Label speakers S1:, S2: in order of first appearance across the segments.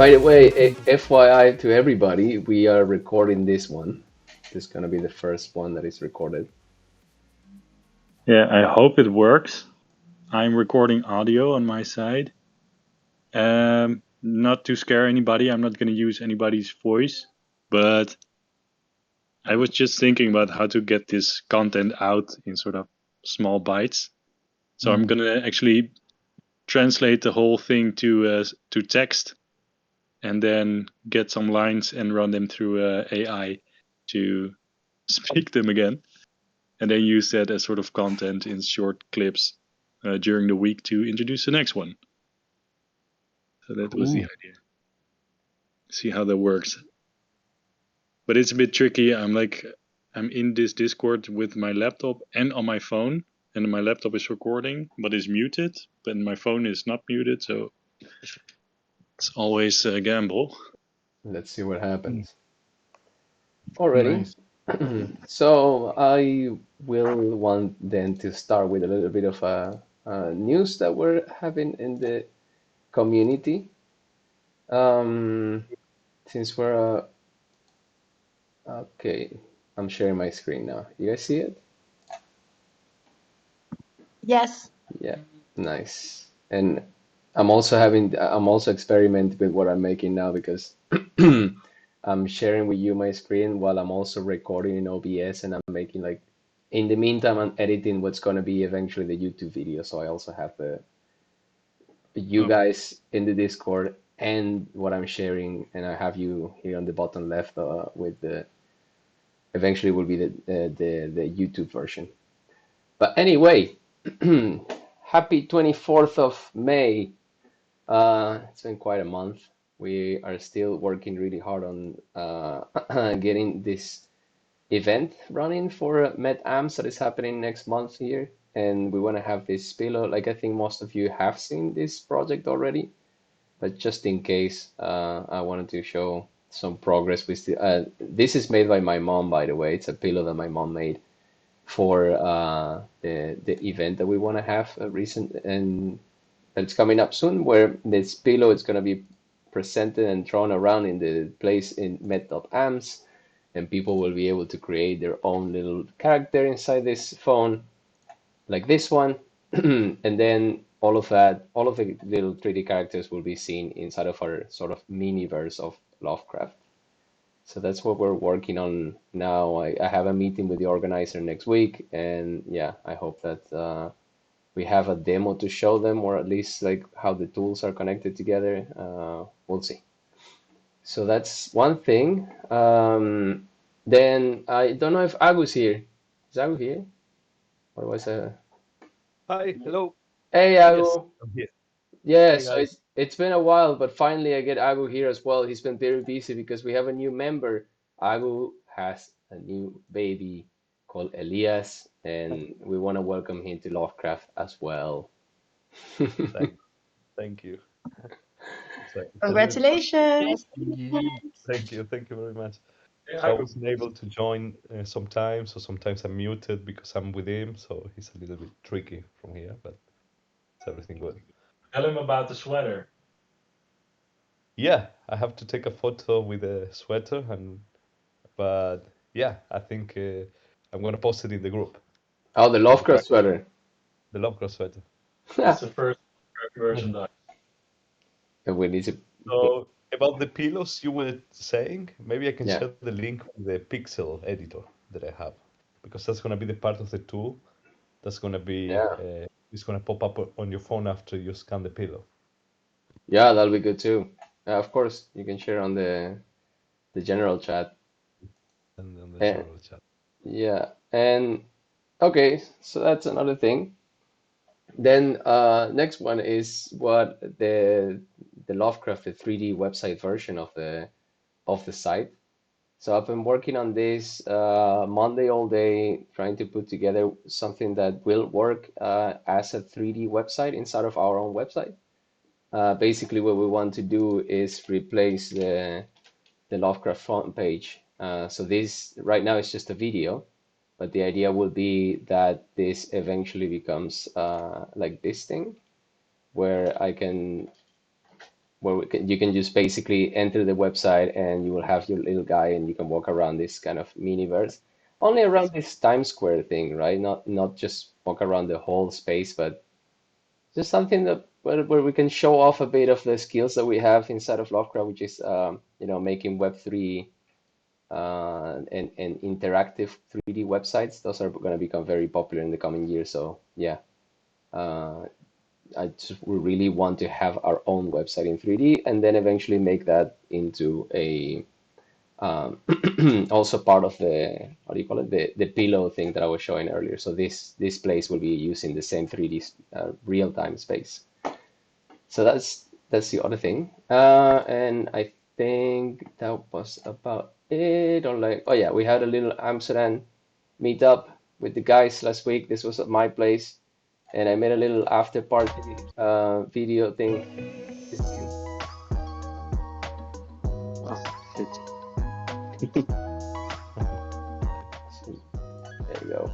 S1: By the way, FYI to everybody, we are recording this one. This is gonna be the first one that is recorded.
S2: Yeah, I hope it works. I'm recording audio on my side. Not to scare anybody, I'm not going to use anybody's voice, but I was just thinking about how to get this content out in sort of small bites. So I'm going to actually translate the whole thing to text, and then get some lines and run them through AI to speak them again, and then use that as sort of content in short clips during the week to introduce the next one. So that was the idea. See how that works. But it's a bit tricky. I'm in this Discord with my laptop and on my phone, and my laptop is recording, but is muted, but my phone is not muted, so it's always a gamble.
S1: Let's see what happens. Already.
S2: Nice.
S1: So I will want then to start with a little bit of news that we're having in the community. Since we're okay, I'm sharing my screen now. You guys see it?
S3: Yes.
S1: Yeah, nice. And I'm also experimenting with what I'm making now because I'm sharing with you my screen while I'm also recording in OBS, and I'm making like in the meantime I'm editing what's going to be eventually the YouTube video. So I also have you guys in the Discord and what I'm sharing, and I have you here on the bottom left with the eventually will be the YouTube version. But anyway, happy 24th of May. It's been quite a month. We are still working really hard on getting this event running for MetAms that is happening next month here. And we want to have this pillow. Like I think most of you have seen this project already, but just in case, I wanted to show some progress. This is made by my mom, by the way. It's a pillow that my mom made for the event that we want to have recent and that's coming up soon, where this pillow is going to be presented and thrown around in the place in met.ams, and people will be able to create their own little character inside this phone, like this one, and then all of the little 3D characters will be seen inside of our sort of mini verse of LoveKravt. So that's what we're working on now. I have a meeting with the organizer next week, and yeah, I hope that we have a demo to show them, or at least like how the tools are connected together. We'll see. So that's one thing. Then I don't know if Agu's here. Is Agu here? Or was
S4: Hi, hello.
S1: Hey
S4: Yes,
S1: Agu.
S4: I'm here.
S1: Yeah,
S4: Hey
S1: so
S4: guys.
S1: it's been a while, but finally I get Agu here as well. He's been very busy because we have a new member. Agu has a new baby called Elias, and we want to welcome him to LoveKravt as well.
S4: Thank, thank you.
S3: Congratulations.
S4: Thank you very much. So I wasn't able to join sometimes, so sometimes I'm muted because I'm with him, so he's a little bit tricky from here, but it's everything good.
S5: Tell him about the sweater.
S4: Yeah, I have to take a photo with a sweater, but yeah, I think I'm gonna post it in the group.
S1: Oh, the LoveKravt sweater.
S4: The LoveKravt sweater.
S5: It's the first version done.
S1: We need to.
S4: So about the pillows you were saying, maybe I can
S1: Yeah.
S4: share the link with the pixel editor that I have, because that's gonna be the part of the tool that's gonna be
S1: Yeah.
S4: it's gonna pop up on your phone after you scan the pillow.
S1: Yeah, that'll be good too. Of course, you can share on the general chat.
S4: And on the
S1: And
S4: general chat.
S1: yeah, and okay, so that's another thing. Then next one is what the LoveKravt, the 3D website version of the site. So I've been working on this Monday all day, trying to put together something that will work as a 3D website inside of our own website. Basically, what we want to do is replace the LoveKravt front page. So this right now is just a video, but the idea will be that this eventually becomes like this thing, where I can where you can just basically enter the website and you will have your little guy and you can walk around this kind of miniverse. Only around this Times Square thing, right? Not just walk around the whole space, but just something that where we can show off a bit of the skills that we have inside of LoveKravt, which is making Web3 and interactive 3D websites. Those are going to become very popular in the coming years. So yeah, uh, we really want to have our own website in 3D and then eventually make that into a also part of the, what do you call it, the pillow thing that I was showing earlier. So this place will be using the same 3D real-time space. So that's the other thing. And I think that was about it. Or like, oh yeah, we had a little Amsterdam meetup with the guys last week. This was at my place, and I made a little after party video thing.
S2: Oh, shit.
S1: There you go.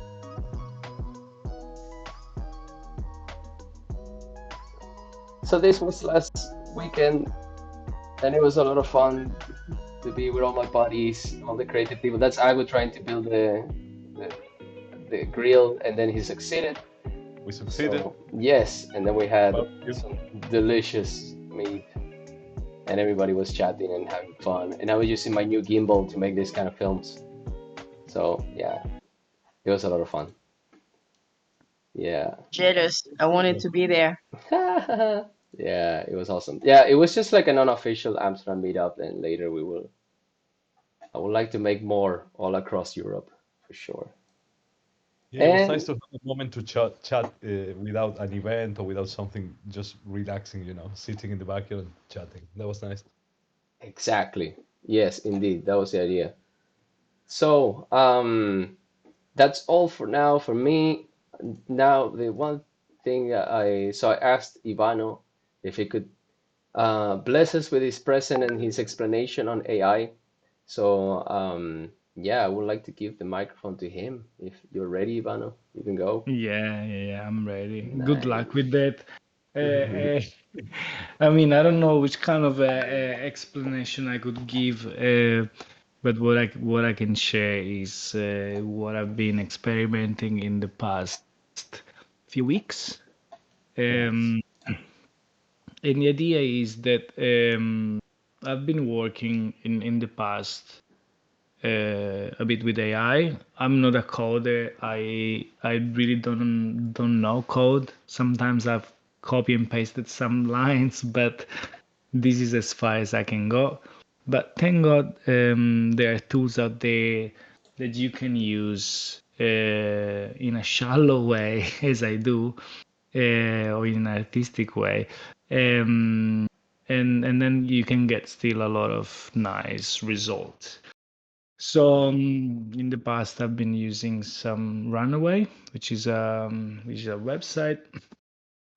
S1: So this was last weekend, and it was a lot of fun to be with all my buddies, all the creative people. That's I was trying to build the, the grill, and then he succeeded.
S4: We succeeded.
S1: So yes, and then we had
S4: Well, you-
S1: some delicious meat, and everybody was chatting and having fun. And I was using my new gimbal to make this kind of films. So yeah, it was a lot of fun. Yeah.
S3: Jealous. I wanted to be there.
S1: Yeah, it was awesome. Yeah, it was just like an unofficial Amsterdam meetup, and later I would like to make more all across Europe for sure.
S4: Yeah, it was
S1: And
S4: nice to have a moment to chat without an event or without something, just relaxing, sitting in the backyard and chatting. That was nice.
S1: exactly. Yes, indeed. That was the idea. So, that's all for now for me. Now, the one thing I asked Ivano if he could bless us with his present and his explanation on AI. So, yeah, I would like to give the microphone to him. If you're ready, Ivano, you can go.
S6: Yeah, I'm ready. Good luck
S1: Nice.
S6: with that. Uh, I mean, I don't know which kind of explanation I could give, but what I can share is what I've been experimenting in the past few weeks.
S1: Nice.
S6: Um, and the idea is that I've been working in the past a bit with AI. I'm not a coder. I really don't know code. Sometimes I've copy and pasted some lines, but this is as far as I can go. But thank God there are tools out there that you can use in a shallow way, as I do, or in an artistic way. Um, and then you can get still a lot of nice results. So in the past, I've been using some Runaway, which is a website,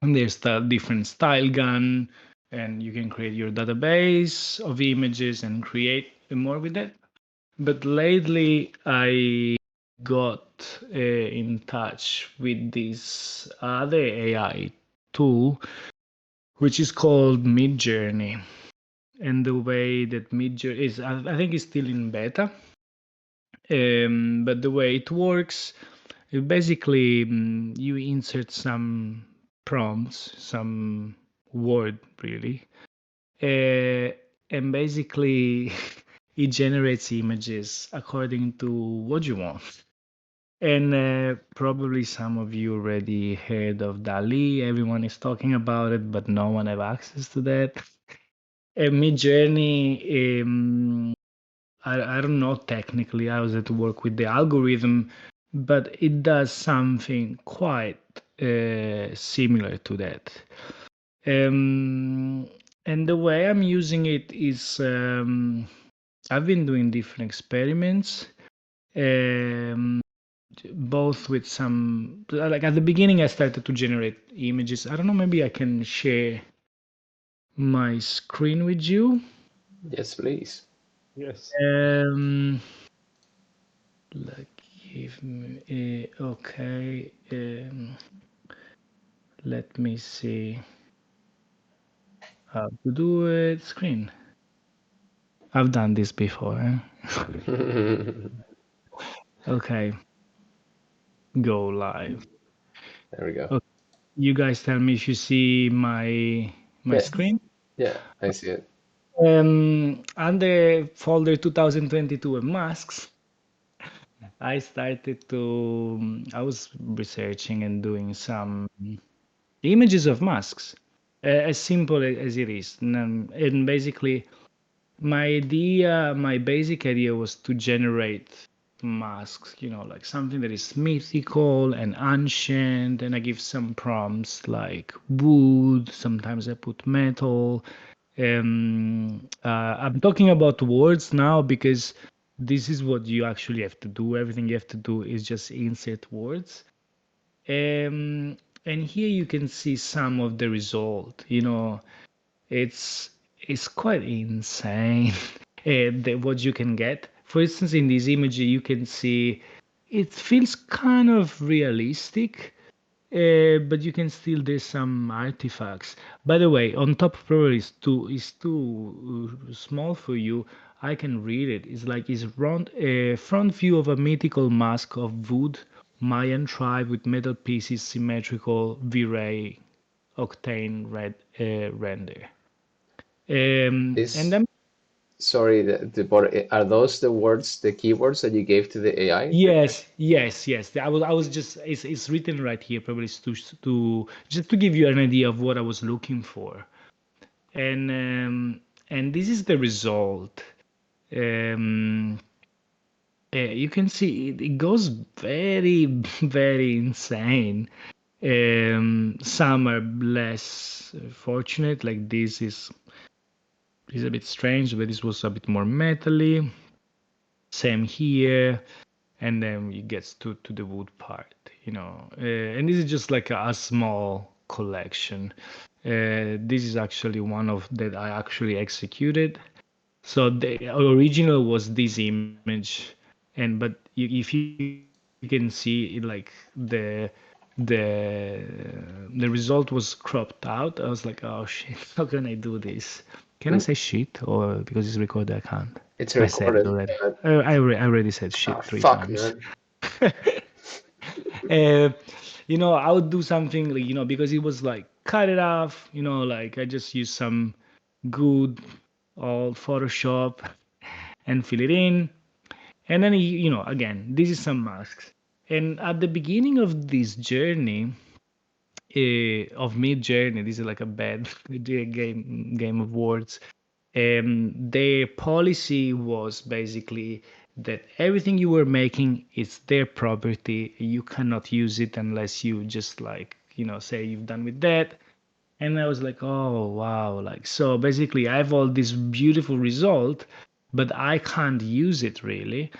S6: and there's the different style gun, and you can create your database of images and create more with that. But lately, I got in touch with this other AI tool, which is called Midjourney. And the way that Midjourney is, I think it's still in beta. But the way it works, you basically you insert some prompts, some word really, uh, and basically it generates images according to what you want. And probably some of you already heard of Dali. Everyone is talking about it, but no one have access to that. And Midjourney, I don't know technically how does it work with the algorithm, but it does something quite similar to that. Um, and the way I'm using it is I've been doing different experiments, um, both with some, like at the beginning, I started to generate images. I don't know, maybe I can share my screen with you.
S1: Yes, please.
S4: Yes.
S6: Um, Like, give me, okay. Let me see. How to do it? Screen. I've done this before. Okay. Go live.
S1: There we go.
S6: Okay. You guys tell me if you see my
S1: Yeah,
S6: screen.
S1: yeah, I see it.
S6: Under folder 2022 and masks, I started to, I was researching and doing some images of masks, as simple as it is. And basically, my basic idea was to generate masks, like something that is mythical and ancient, and I give some prompts like wood, sometimes I put metal. I'm talking about words now because this is what you actually have to do. Everything you have to do is just insert words. And here you can see some of the result. It's it's quite insane what you can get. For instance, in this image, you can see it feels kind of realistic, but you can still there's some artifacts. By the way, on top probably is too small for you. I can read it. It's like it's front view of a mythical mask of wood, Mayan tribe with metal pieces, symmetrical V-Ray octane red render. And
S1: This,
S6: then
S1: sorry, but are those the words, the keywords that you gave to the AI?
S6: yes. I was just it's written right here. Probably it's to just to give you an idea of what I was looking for. And this is the result. Um, you can see it goes very very insane. Some are less fortunate, like this is a bit strange, but this was a bit more metally. Same here, and then it gets to the wood part, and this is just like a small collection. This is actually one of that I actually executed. So the original was this image, but if you can see it, like the result was cropped out. I was like, oh shit, how can I do this? Can I say
S1: Mm,
S6: shit, or because it's recorded I can't?
S1: it's
S6: I said it
S1: recorded,
S6: already.
S1: but
S6: I already said shit three
S1: fuck,
S6: times.
S1: man.
S6: I would do something like, because it was like cut it off, like I just use some good old Photoshop and fill it in. And then, again, this is some masks. And at the beginning of this journey, of mid journey, this is like a bad game of words. Their policy was basically that everything you were making is their property. You cannot use it unless you just like say you've done with that. And I was like, oh wow, like so basically I have all this beautiful result, but I can't use it really.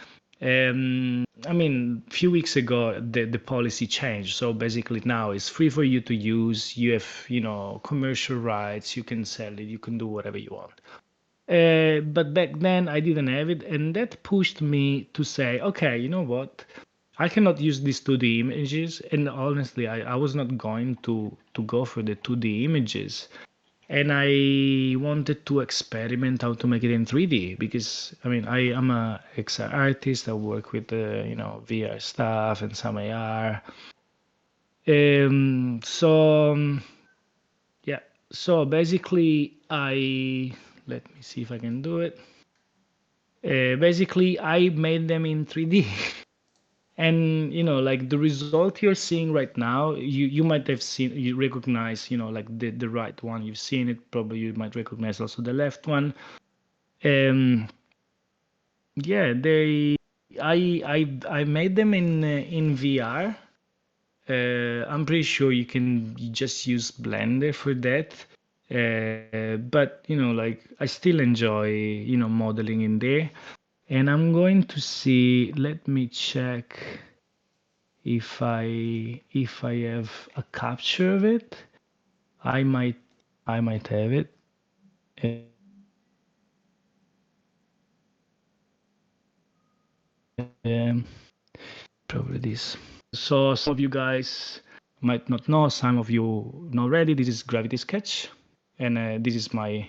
S6: I mean, a few weeks ago the policy changed, so basically now it's free for you to use. You have commercial rights, you can sell it, you can do whatever you want. But back then I didn't have it, and that pushed me to say, okay, you know what? I cannot use these 2D images, and honestly, I was not going to go for the 2D images, and I wanted to experiment how to make it in 3D because I mean I am a XR artist. I work with VR stuff and some AR. Yeah, so basically I let me see if I can do it. Basically I made them in 3D. And like the result you're seeing right now, you might have seen, you recognize, like the right one. You've seen it, probably you might recognize also the left one. Yeah, I made them in VR. I'm pretty sure you can just use Blender for that. But like I still enjoy modeling in there. And I'm going to see, let me check if I have a capture of it. I might have it. Um, Probably this. So some of you guys might not know, some of you know already. This is Gravity Sketch. and this is my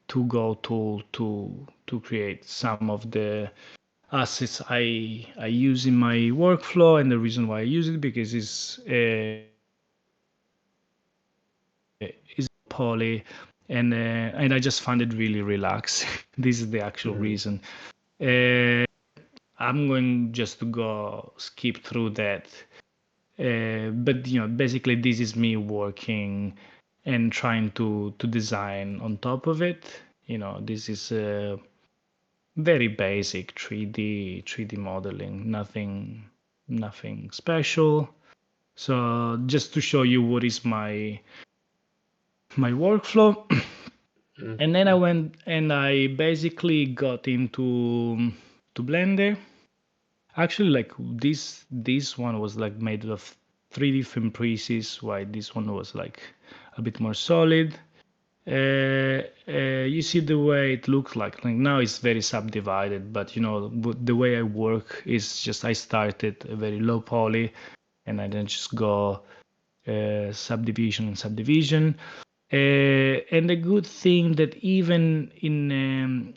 S6: to-go tool to create some of the assets I use in my workflow. And the reason why I use it because is poly, and I just find it really relaxing. This is the actual reason. I'm going just to go skip through that. But basically this is me working and trying to design on top of it. This is very basic 3D modeling, nothing special. So just to show you what is my workflow. And then I went and I basically got into Blender. Actually, like this one was like made of 3 different pieces, while this one was like a bit more solid. You see the way it looks like now it's very subdivided, but the way I work is just I started a very low poly and I then just go subdivision and subdivision. And the good thing that even in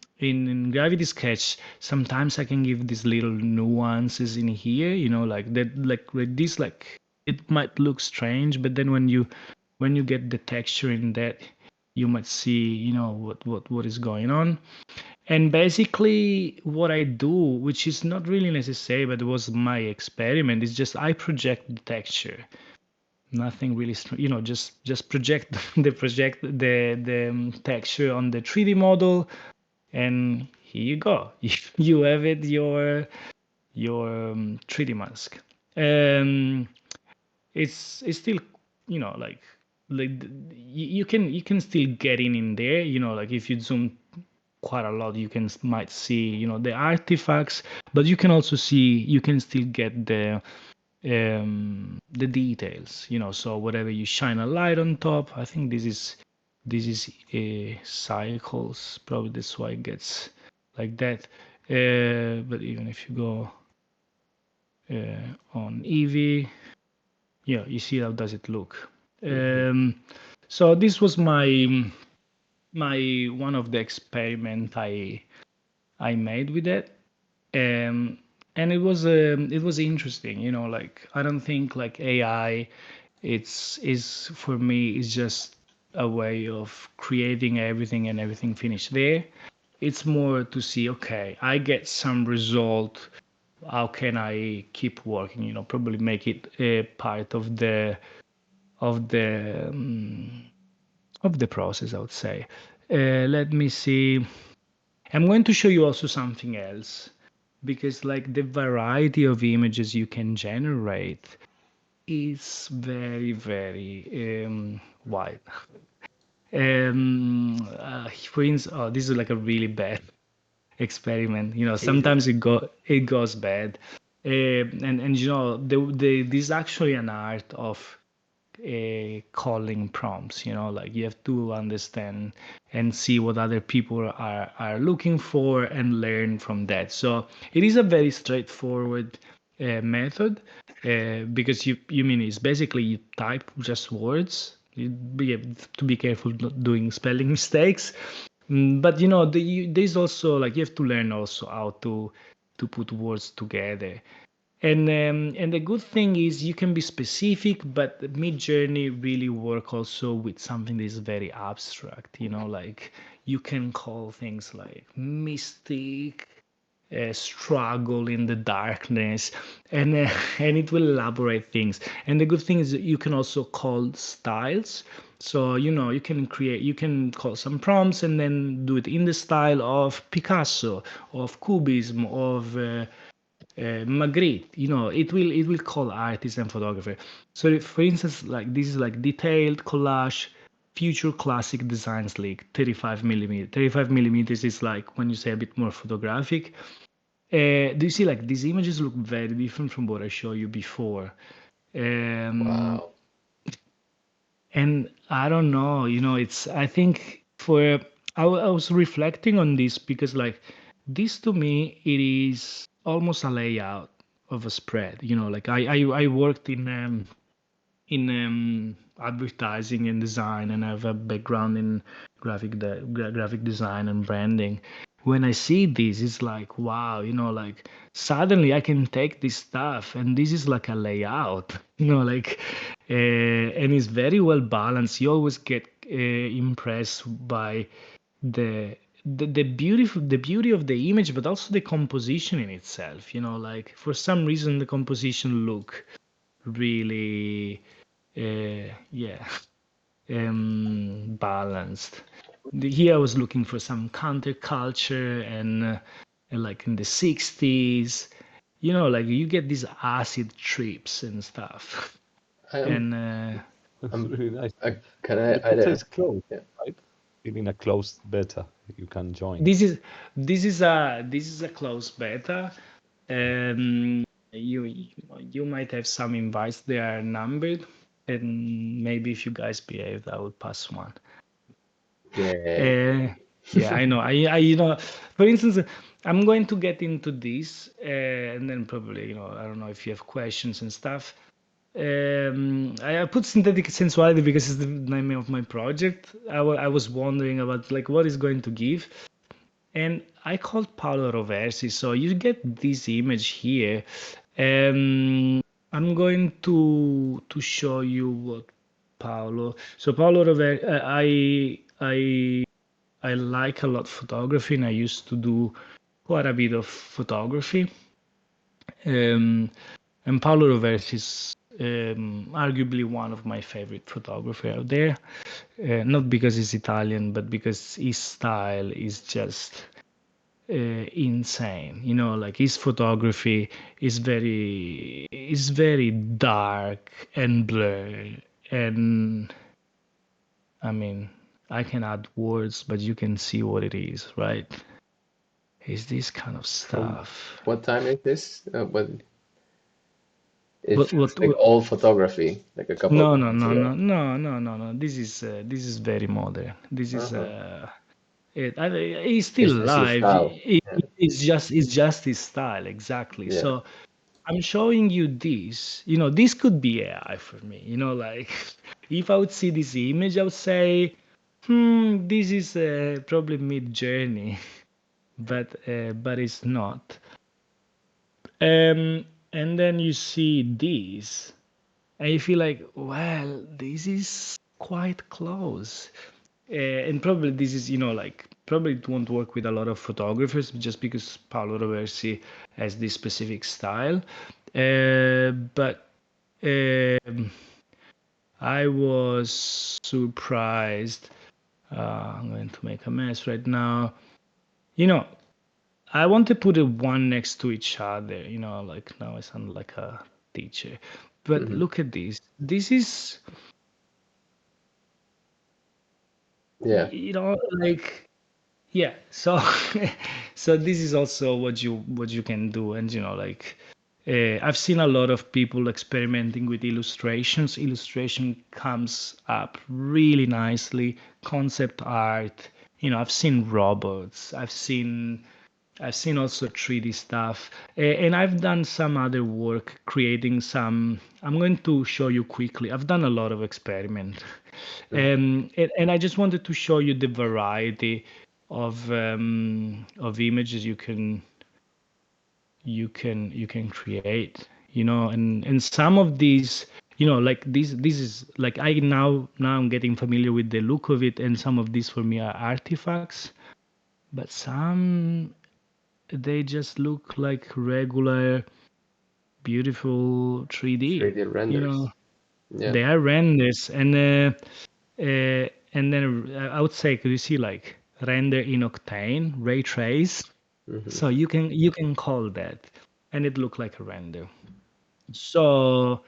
S6: Gravity Sketch, sometimes I can give these little nuances in here, like that, like this, like it might look strange, but then when you get the texture in that, you might see, what is going on. And basically, what I do, which is not really necessary, but it was my experiment, is just I project the texture. Nothing really, just project the texture on the 3D model, and here you go. You have it, your 3D mask. It's still, like you can still get in there. Like if you zoom quite a lot, you might see the artifacts, but you can also see, you can still get the details, so whatever you shine a light on top. I think this is cycles, probably that's why it gets like that. But even if you go on Eevee, you see how does it look. So this was my one of the experiment I made with it. And it was interesting, like I don't think like AI is for me is just a way of creating everything and everything finished there. It's more to see, okay, I get some result, how can I keep working, probably make it a part of the of the process, I would say. Let me see. I'm going to show you also something else, because like the variety of images you can generate is very, very wide. For instance, this is like a really bad experiment. Sometimes it goes bad, and this is actually an art of calling prompts. Like you have to understand and see what other people are looking for and learn from that. So it is a very straightforward method, because you mean it's basically you type just words. You have to be careful not doing spelling mistakes. But there's also like you have to learn also how to put words together. And the good thing is you can be specific, but Midjourney really work also with something that is very abstract. Like you can call things like mystic, struggle in the darkness, and and it will elaborate things. And the good thing is that you can also call styles. So you can call some prompts and then do it in the style of Picasso, of Cubism, of Magritte. It will call artist and photographer. So for instance, like this is like detailed collage, future classic design sleek, 35 millimeter. 35 millimeters is like when you say a bit more photographic. Do you see like these images look very different from what I showed you before?
S1: Wow.
S6: And I don't know, I think I was reflecting on this because like this to me, it is almost a layout of a spread. Like I worked in in advertising and design, and I have a background in graphic design and branding. When I see this, it's like, wow, like suddenly I can take this stuff and this is like a layout, like, and it's very well balanced. You always get impressed by the beauty of the image, but also the composition in itself. Like for some reason the composition look really, yeah, balanced. Here I was looking for some counterculture and like in the 60s, like you get these acid trips and stuff.
S1: I'm,
S6: And
S4: That's
S1: I'm,
S4: really nice.
S1: can
S4: The
S1: I,
S4: beta is closed,
S1: yeah.
S4: right? In a closed beta, you can join.
S6: this is a closed beta. You might have some invites. They are numbered, and maybe if you guys behave, I will pass one.
S1: Yeah.
S6: Yeah, I know. For instance, I'm going to get into this, and then probably, I don't know if you have questions and stuff. I put synthetic sensuality because it's the name of my project. I was wondering about like what is going to give, and I called Paolo Roversi. So you get this image here. I'm going to show you what Paolo. So Paolo Roversi, I like a lot photography, and I used to do quite a bit of photography. And Paolo Roversi is arguably one of my favorite photographers out there. Not because he's Italian, but because his style is just insane. Like his photography is very dark and blurred, and I mean, I can add words, but you can see what it is, right? It's this kind of
S1: From
S6: stuff.
S1: what time is this? What it
S6: What
S1: feels
S6: what,
S1: like
S6: what
S1: old photography, like a couple of
S6: No, no,
S1: months
S6: no,
S1: ago.
S6: no, no, no, no, no. This is very modern. This is
S1: Uh-huh.
S6: he's still
S1: It's just his
S6: alive.
S1: style. Yeah.
S6: It's just his style, exactly.
S1: Yeah.
S6: So I'm showing you this. This could be AI for me. Like if I would see this image, I would say, this is probably Mid Journey, but it's not. And then you see this. And you feel like, well, this is quite close. And probably this is, like, probably it won't work with a lot of photographers just because Paolo Roversi has this specific style. But I was surprised. I'm going to make a mess right now. I want to put it one next to each other, like now I sound like a teacher. But
S1: Hmm.
S6: look at this. This is,
S1: Yeah.
S6: like, yeah. So so this is also what you can do. And like I've seen a lot of people experimenting with illustrations. Illustration comes up really nicely. Concept art. I've seen robots. I've seen also 3D stuff, and I've done some other work creating some. I'm going to show you quickly. I've done a lot of experiment, and I just wanted to show you the variety of images you can create. And some of these, like this is like now I'm getting familiar with the look of it, and some of these for me are artifacts, but some they just look like regular, beautiful 3D.
S1: 3D renders. Yeah.
S6: They are renders, and then I would say, could you see like render in Octane, ray trace?
S1: Hmm.
S6: So you can call that, and it look like a render. So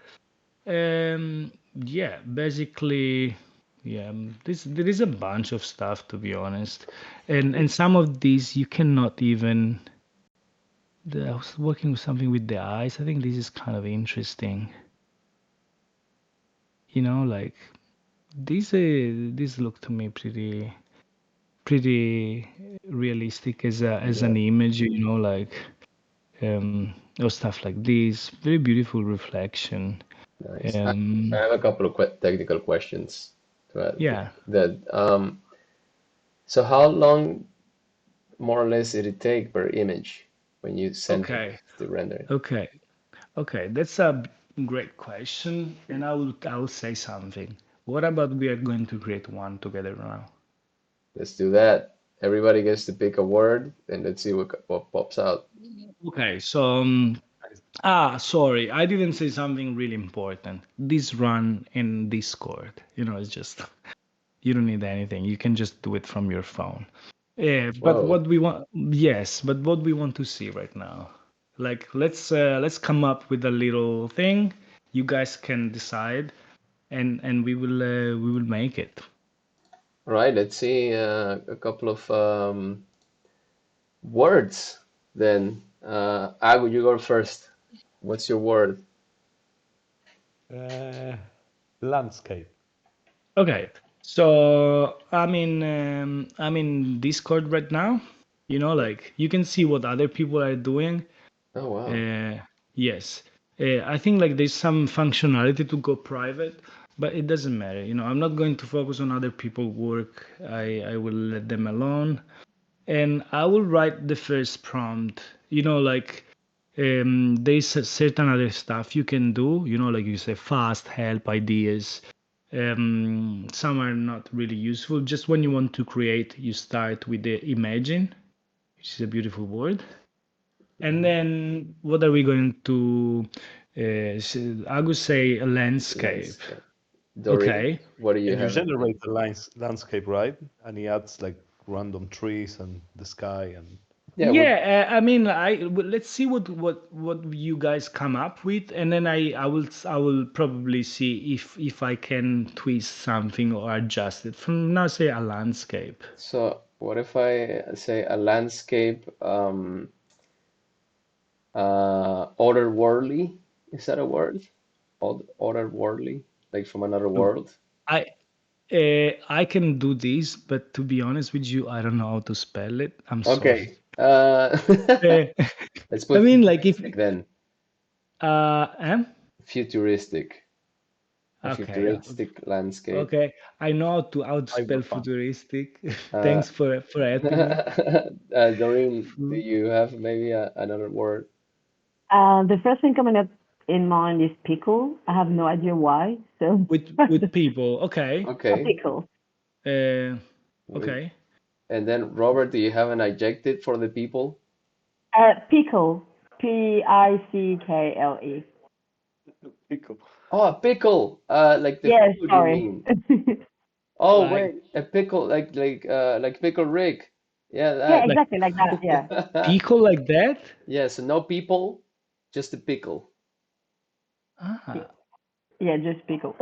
S6: yeah, basically, yeah, there is a bunch of stuff, to be honest, and some of these you cannot even. I was working with something with the eyes. I think this is kind of interesting. Like these look to me pretty realistic as
S1: Yeah.
S6: an image. Like or stuff like this. Very beautiful reflection.
S1: Nice. I
S6: Um,
S1: have a couple of technical questions to add.
S6: yeah.
S1: So how long more or less did it take per image when you send it
S6: Okay.
S1: to render?
S6: Okay. Okay. That's a great question, and I will say something. What about we are going to create one together now?
S1: Let's do that. Everybody gets to pick a word and let's see what pops out.
S6: Okay. So, sorry, I didn't say something really important. This run in Discord. It's just you don't need anything. You can just do it from your phone. Yeah, but
S1: Whoa.
S6: what we want, yes, but what we want to see right now, like let's come up with a little thing. You guys can decide, and we will make it.
S1: All right, let's see a couple of words then. Agu, you go first. What's your word?
S4: Landscape.
S6: Okay, so I'm in Discord right now. Like you can see what other people are doing.
S1: Oh, wow.
S6: Yes. I think like there's some functionality to go private, but it doesn't matter. I'm not going to focus on other people's work. I will let them alone, and I will write the first prompt. Like there's a certain other stuff you can do. Like you say fast help ideas. Some are not really useful. Just when you want to create, you start with the imagine, which is a beautiful word. And then what are we going to? I would say a landscape.
S1: Landscape. Doreen,
S6: Okay.
S1: what do you
S4: And you
S1: have?
S4: generate the landscape, right? And he adds like random trees and the sky and
S1: Yeah,
S6: Yeah, let's see what you guys come up with, and then I will probably see if I can twist something or adjust it. From now, say a landscape.
S1: so what if I say a landscape, otherworldly? Is that a word? Otherworldly, like from another
S6: Oh,
S1: world?
S6: I I can do this, but to be honest with you, I don't know how to spell it. I'm sorry.
S1: Okay.
S6: Uh,
S1: Let's
S6: I
S1: put
S6: mean, like if
S1: futuristic then.
S6: uh,
S1: Futuristic. A
S6: okay,
S1: futuristic landscape.
S6: okay. I know how to spell
S4: cyberpunk.
S6: futuristic.
S1: Uh,
S6: Thanks for helping me.
S1: Doreen, do
S6: Fu-
S1: you have maybe another word?
S3: The first thing coming up in mind is pickle. I have no idea why. So
S6: with people. Okay.
S3: a
S1: Okay.
S3: pickle.
S6: Uh,
S1: We,
S6: okay.
S1: and then Robert, do you have an adjective for the people?
S3: Pickle. Pickle.
S4: Pickle.
S1: Oh, a pickle. Like the
S3: Yes,
S1: food, you
S3: sorry.
S1: mean? Oh,
S6: Like
S1: wait, a pickle, like pickle Rick. Yeah,
S3: Yeah,
S6: like
S3: exactly like that. Yeah.
S1: that.
S6: people like that.
S1: Yeah, so no people, just a pickle.
S6: Ah,
S3: Yeah, just pickle.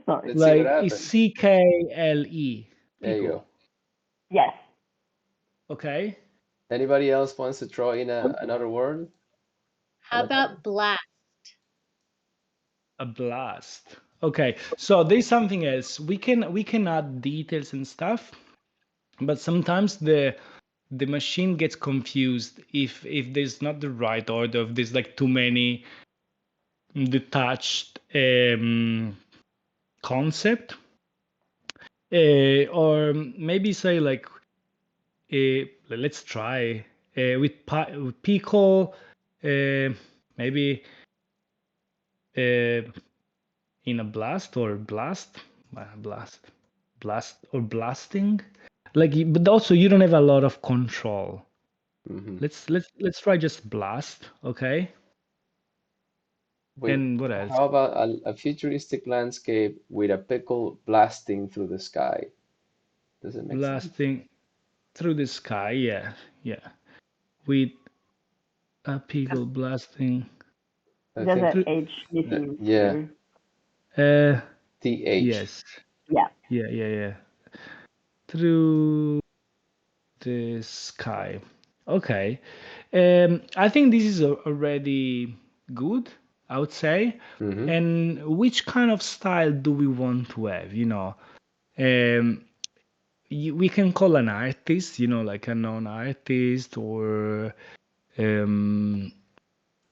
S3: Sorry.
S1: Let's see what
S6: like it's
S1: happens.
S6: CKLE.
S1: There you
S6: Pickle.
S1: go.
S3: Yes.
S6: Okay.
S1: Anybody else wants to throw in another word?
S7: How about blast?
S6: A blast. Okay. So there's something else. We can add details and stuff, but sometimes the machine gets confused if there's not the right order, if there's like too many detached concept, or maybe say like let's try with pickle, maybe uh, in a blast or blast or blasting, like but also you don't have a lot of control.
S1: Hmm.
S6: Let's try just blast. Okay.
S1: With
S6: And what else?
S1: how about a futuristic landscape with a pickle blasting through the sky? Does it make sense?
S6: Blasting through the sky. Yeah, yeah. With a pickle blasting
S1: I
S3: There's
S1: think,
S3: a
S6: through.
S3: H missing
S1: yeah,
S3: here.
S6: Uh,
S1: TH.
S6: yes.
S3: Yeah.
S6: Yeah. Through the sky. Okay. I think this is already good, I would say.
S1: Hmm.
S6: And which kind of style do we want to have? Um, we can call an artist, like a known artist, or
S1: A
S6: we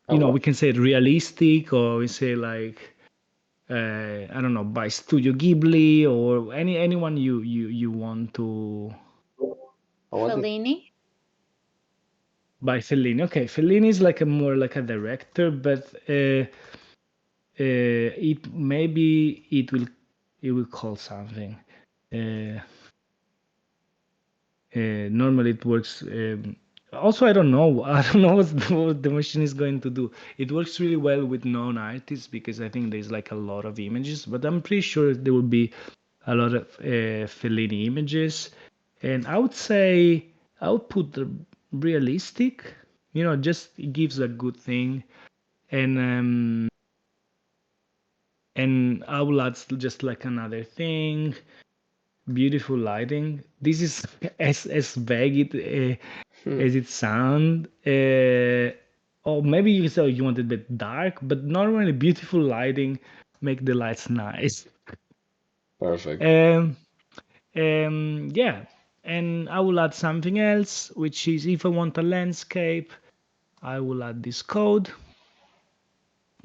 S1: what?
S6: can say realistic, or we say like I don't know, by Studio Ghibli or anyone you want to.
S1: I want to.
S7: Fellini?
S6: By Fellini. Okay, Fellini is like a more like a director, but it maybe it will call something. Normally it works. Also, I don't know. I don't know what the machine is going to do. It works really well with non-artists because I think there's like a lot of images, but I'm pretty sure there will be a lot of Fellini images. And I would say I would put the realistic. Just it gives a good thing, and I will add just like another thing. Beautiful lighting. This is as vague as it sound. Or maybe you say you want it a bit dark, but normally beautiful lighting make the lights nice.
S1: Perfect.
S6: Yeah, and I will add something else, which is if I want a landscape, I will add this code.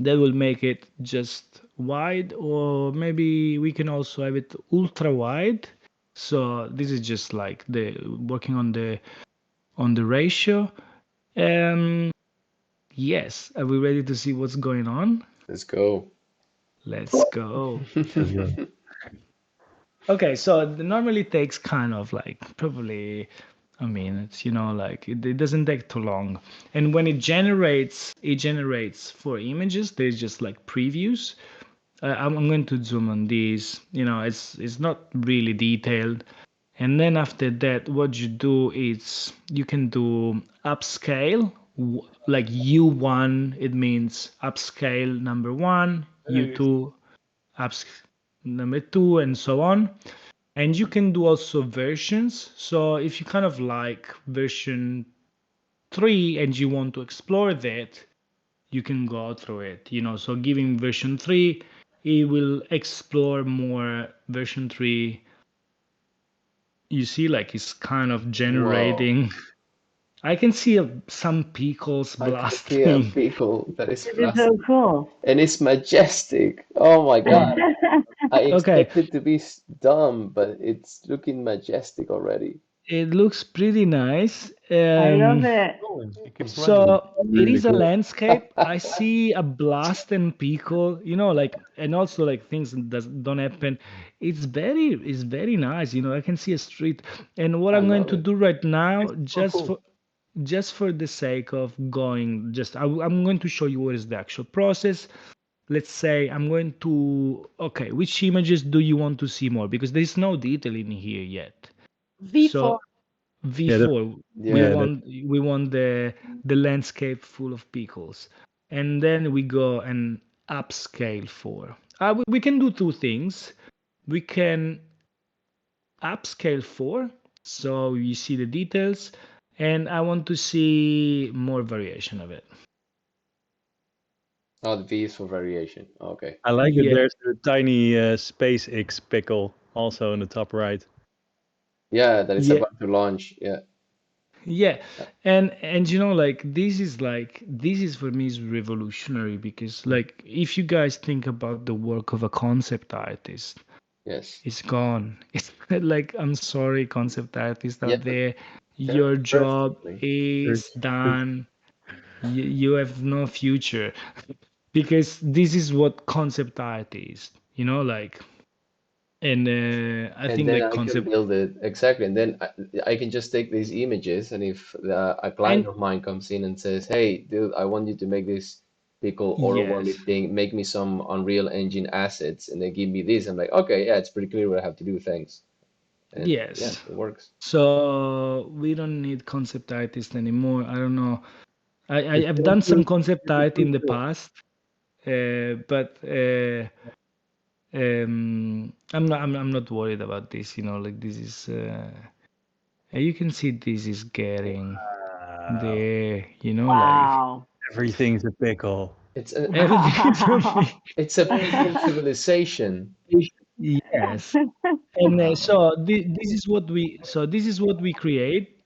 S6: That will make it just wide, or maybe we can also have it ultra wide. So this is just like the working on the ratio. Yes, are we ready to see what's going on?
S1: Let's go.
S6: Let's go.
S4: Let's go.
S6: Okay, so it normally takes kind of like probably, I mean, it's like it doesn't take too long. And when it generates 4 images. There's just like previews. I'm going to zoom on these. It's not really detailed. And then after that, what you do is you can do upscale, like U1, it means upscale number 1, U2, upscale number 2, and so on. And you can do also versions. So if you kind of like version 3 and you want to explore that, you can go through it. So giving version 3, it will explore more version 3. You see, like it's kind of
S1: Wow.
S6: generating. I can see some pickles
S1: I can see a
S6: blasting.
S1: pickle that is
S3: It is
S1: plastic.
S3: so cool.
S1: And it's majestic. Oh my God. I
S6: Okay,
S1: expected to be dumb, but it's looking majestic already.
S6: it looks pretty nice.
S3: I love it.
S4: Going. It keeps rendering.
S6: So it
S4: Really
S6: is a
S4: cool.
S6: landscape. I see a blast and pickle, and also like things that don't happen. It's very nice. I can see a street. And what
S1: I
S6: I'm going
S1: love
S6: to
S1: it.
S6: do right now,
S4: So cool.
S6: just for the sake of going, I'm going to show you what is the actual process. Let's say I'm going to, okay, which images do you want to see more? Because there's no detail in here yet.
S7: V4.
S6: So V4, we
S1: Yeah.
S6: want the landscape full of pickles, and then we go and upscale 4. We can do two things. We can upscale 4, so you see the details, and I want to see more variation of it.
S1: Oh, the V is for variation. Okay.
S2: I like that
S6: Yeah.
S2: there's a tiny SpaceX pickle also in the top right.
S1: Yeah, that is
S6: Yeah.
S1: about to launch. Yeah.
S6: Yeah, and like this is for me is revolutionary because like if you guys think about the work of a concept artist,
S1: Yes.
S6: it's gone. It's like, I'm sorry, concept artists
S1: Yeah,
S6: out there,
S1: very
S6: your job
S1: perfectly.
S6: is done. You have no future because this is what concept art is, like, and I
S1: And
S6: think
S1: then
S6: like
S1: I can
S6: concept
S1: build it exactly. And then I can just take these images, and if a client
S6: and
S1: of mine comes in and says, "Hey, dude, I want you to make this pickle
S6: yes,
S1: orderwormy thing, make me some Unreal Engine assets," and they give me this, I'm like, "Okay, yeah, it's pretty clear what I have to do. Thanks." And yeah,
S6: yes.
S1: it works.
S6: So we don't need concept artists anymore. I don't know.
S4: It's
S6: I've
S4: so
S6: done some
S4: cool.
S6: concept art in the past, but I'm not worried about this. Like this is you can see this is getting
S2: Wow.
S6: there. Like
S3: Wow.
S2: Everything's a pickle.
S1: It's a
S6: everything for
S3: Wow.
S6: me.
S1: it's a pickle civilization.
S6: Yes, and so this is what we create.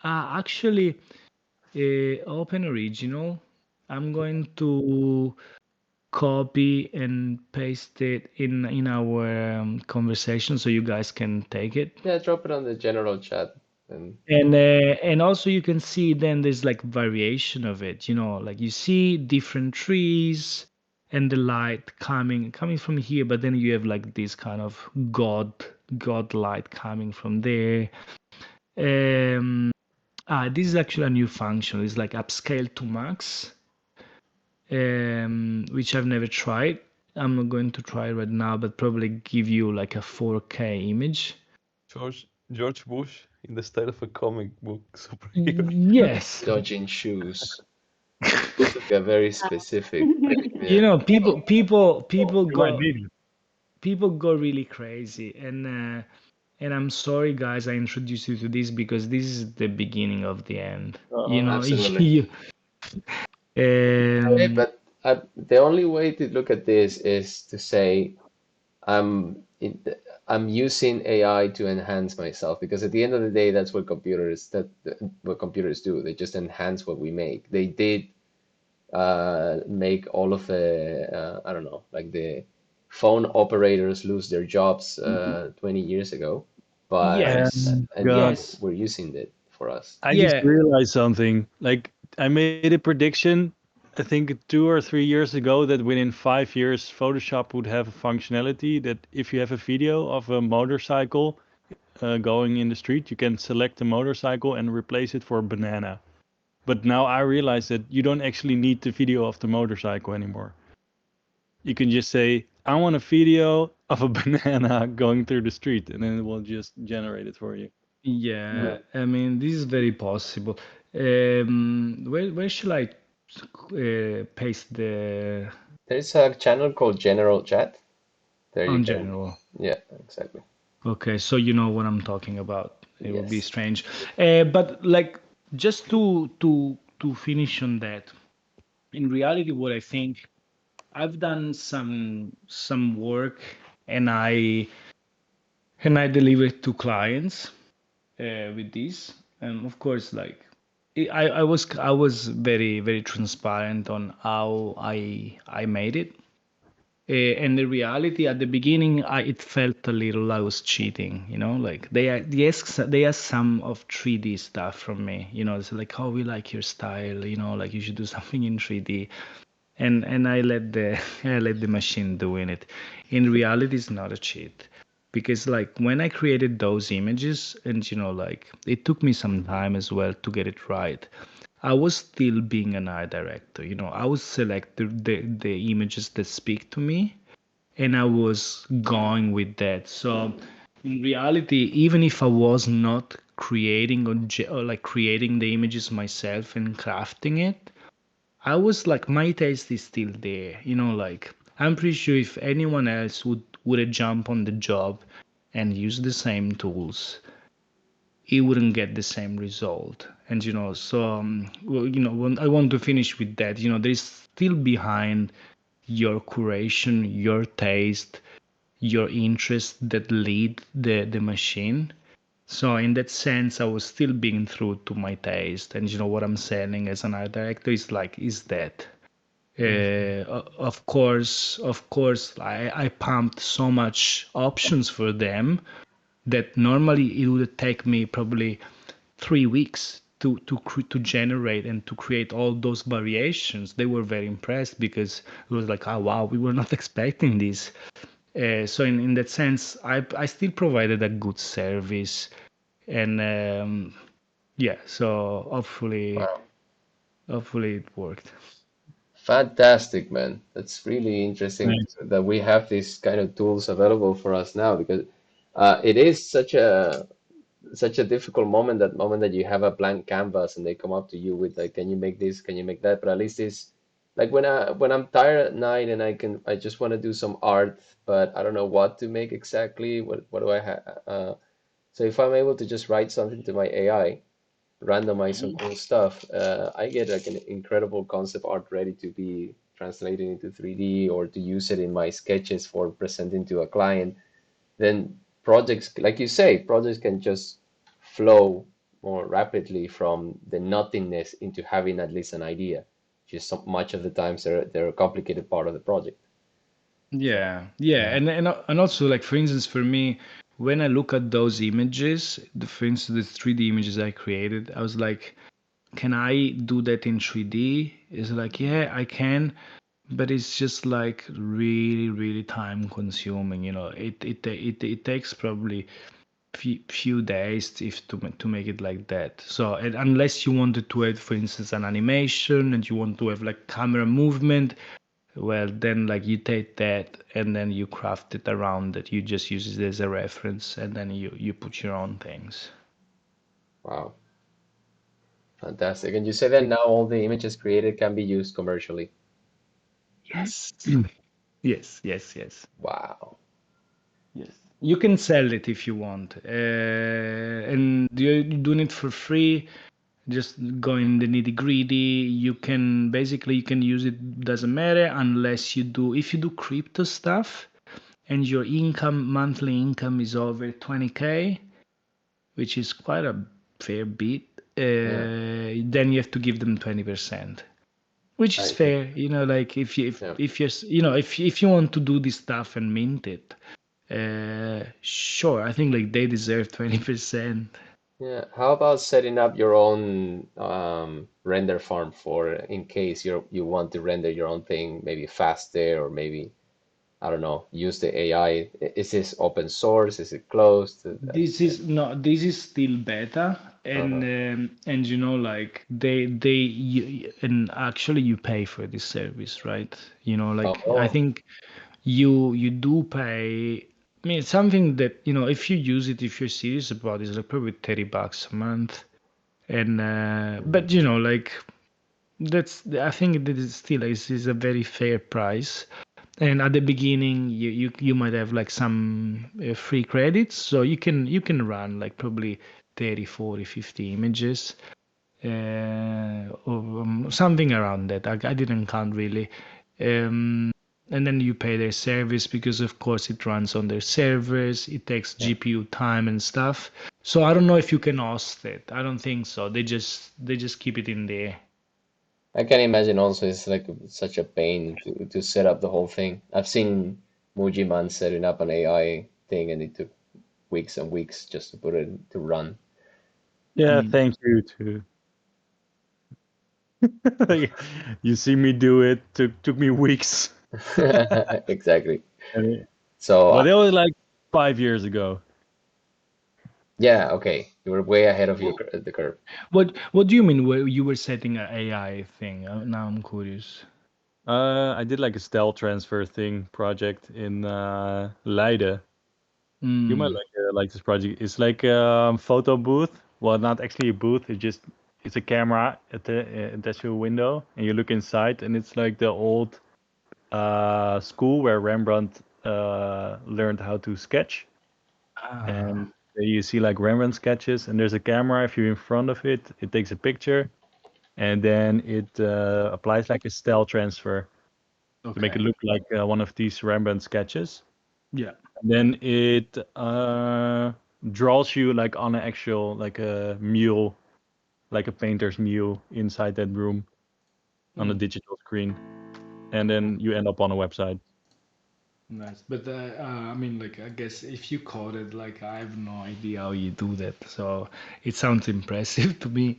S6: Actually, open original. I'm going to copy and paste it in our conversation so you guys can take it.
S1: Yeah, drop it on the general chat. And
S6: And also you can see then there's like variation of it, like you see different trees and the light coming from here, but then you have like this kind of god light coming from there. This is actually a new function. It's like upscale to max, which I've never tried. I'm not going to try right now, but probably give you like a 4K image.
S4: George Bush in the style of a comic book superhero.
S6: Yes.
S1: dodging shoes. Took a very specific.
S6: People
S2: You might
S6: go
S2: need it.
S6: people go really crazy, and I'm sorry guys I introduced you to this because this is the beginning of the end.
S1: Absolutely. Okay,
S6: Um,
S1: but the only way to look at this is to say I'm I'm using AI to enhance myself because at the end of the day, that's what what computers do. They just enhance what we make. They did make all of the I don't know, like the phone operators lose their jobs 20 years ago, but
S6: yes,
S1: and now
S6: yes,
S1: we're using it for us.
S2: I just
S6: yeah,
S2: realized something. Like I made a prediction, I think 2 or 3 years ago, that within 5 years, Photoshop would have a functionality that if you have a video of a motorcycle going in the street, you can select the motorcycle and replace it for a banana. But now I realize that you don't actually need the video of the motorcycle anymore. You can just say, I want a video of a banana going through the street, and then it will just generate it for you.
S6: yeah. I mean, this is very possible. Where should I paste the
S1: There's a channel called General Chat. There you
S6: on
S1: can,
S6: general?
S1: yeah, exactly.
S6: Okay, so you know what I'm talking about. It would be
S1: Yes.
S6: strange. But like just to finish on that, in reality, what I think I've done some work and I deliver it to clients with this, and of course, like I was very transparent on how I made it. And the reality at the beginning, it felt a little I was cheating, like they asked some of 3D stuff from me, it's like, oh, we like your style, like you should do something in 3D, and I let the I let the machine doing it. In reality, it's not a cheat because like when I created those images, and like it took me some time as well to get it right. I was still being an art director, I was selecting the images that speak to me, and I was going with that. So in reality, even if I was not creating or like creating the images myself and crafting it, I was like, my taste is still there. Like I'm pretty sure if anyone else would have jumped on the job and used the same tools, it wouldn't get the same result. And so well, when I want to finish with that, there's still behind your curation, your taste, your interest that lead the machine. So in that sense, I was still being true to my taste, and what I'm selling as an art director is that. Of course, I pumped so much options for them that normally it would take me probably 3 weeks to generate and to create all those variations. They were very impressed because it was like, oh wow, we were not expecting this. So in that sense, I still provided a good service, and yeah. So
S1: Wow.
S6: hopefully it worked.
S1: Fantastic, man. That's really interesting
S2: Thanks.
S1: that we have these kind of tools available for us now because it is such a difficult moment, that moment that you have a blank canvas and they come up to you with like, can you make this, can you make that? But at least it's like when I'm tired at night and I just want to do some art, but I don't know what to make exactly. What do I have? So if I'm able to just write something to my AI, randomize some cool stuff, I get like an incredible concept art ready to be translated into 3D or to use it in my sketches for presenting to a client. Then projects, like you say, projects can just flow more rapidly from the nothingness into having at least an idea. just so much of the times they're a complicated part of the project.
S6: Yeah, yeah, and also like for instance, for me, when I look at those images, for instance, the 3D images I created, I was like, can I do that in 3D? It's like, yeah, I can, but it's just like really, really time consuming. It takes probably few days if to make it like that. So unless you wanted to add, for instance, an animation and you want to have like camera movement, well, then like you take that and then you craft it around it. You just use it as a reference and then you put your own things.
S1: Wow, fantastic. And you say that now all the images created can be used commercially.
S6: Yes. Yes, yes, yes.
S1: Wow.
S6: Yes. You can sell it if you want. And you're doing it for free. Just go in the nitty gritty. You can use it, doesn't matter unless if you do crypto stuff and your monthly income is over 20K, which is quite a fair bit,
S1: Yeah.
S6: then you have to give them 20%, which is
S1: I think.
S6: fair. Like if you
S1: Yeah.
S6: if you're if you want to do this stuff and mint it, sure, I think like they deserve 20%.
S1: Yeah. How about setting up your own render farm for in case you want to render your own thing maybe faster or maybe I don't know, use the AI. Is this open source? Is it closed?
S6: This is still beta,
S1: Uh-huh.
S6: and like and actually you pay for this service, right? Like I
S1: Oh,
S6: think you do pay. I mean, it's something that if you use it, if you're serious about it, it's like probably $30 a month, and
S1: mhm.
S6: but like I think that is still is a very fair price. And at the beginning, you might have like some free credits, so you can run like probably 30, 40, 50 images, or something around that. I didn't count really. And then you pay their service because of course it runs on their servers. It takes
S1: Yeah.
S6: GPU time and stuff. So I don't know if you can host it. I don't think so. They just keep it in there.
S1: I can imagine also it's like such a pain to set up the whole thing. I've seen Mujiman setting up an AI thing and it took weeks and weeks just to put it to run.
S2: Yeah,
S6: Mm.
S2: thank you too. You see me do it. Took me weeks.
S1: Exactly.
S2: And
S1: So
S2: but it was like 5 years ago.
S1: yeah, okay. You were way ahead of the curve.
S6: What do you mean where you were setting an AI thing? Now I'm curious.
S2: I did like a style transfer thing project in Leiden. You might
S6: Mm.
S2: like this project. It's like a photo booth. Well, not actually a booth. It's a camera attached to a window, and you look inside, and it's like the old school where Rembrandt learned how to sketch.
S6: Ah,
S2: And there you see like Rembrandt sketches, and there's a camera. If you're in front of it, it takes a picture, and then it applies like a style transfer to make it
S6: okay.
S2: look like one of these Rembrandt sketches.
S6: Yeah.
S2: Then it draws you like on an actual like a mule, like a painter's mule inside that room on a
S6: Mm.
S2: digital screen, and then you end up on a website.
S6: Nice. But I mean, like, I guess if you code it, like, I have no idea how you do that. So it sounds impressive to me.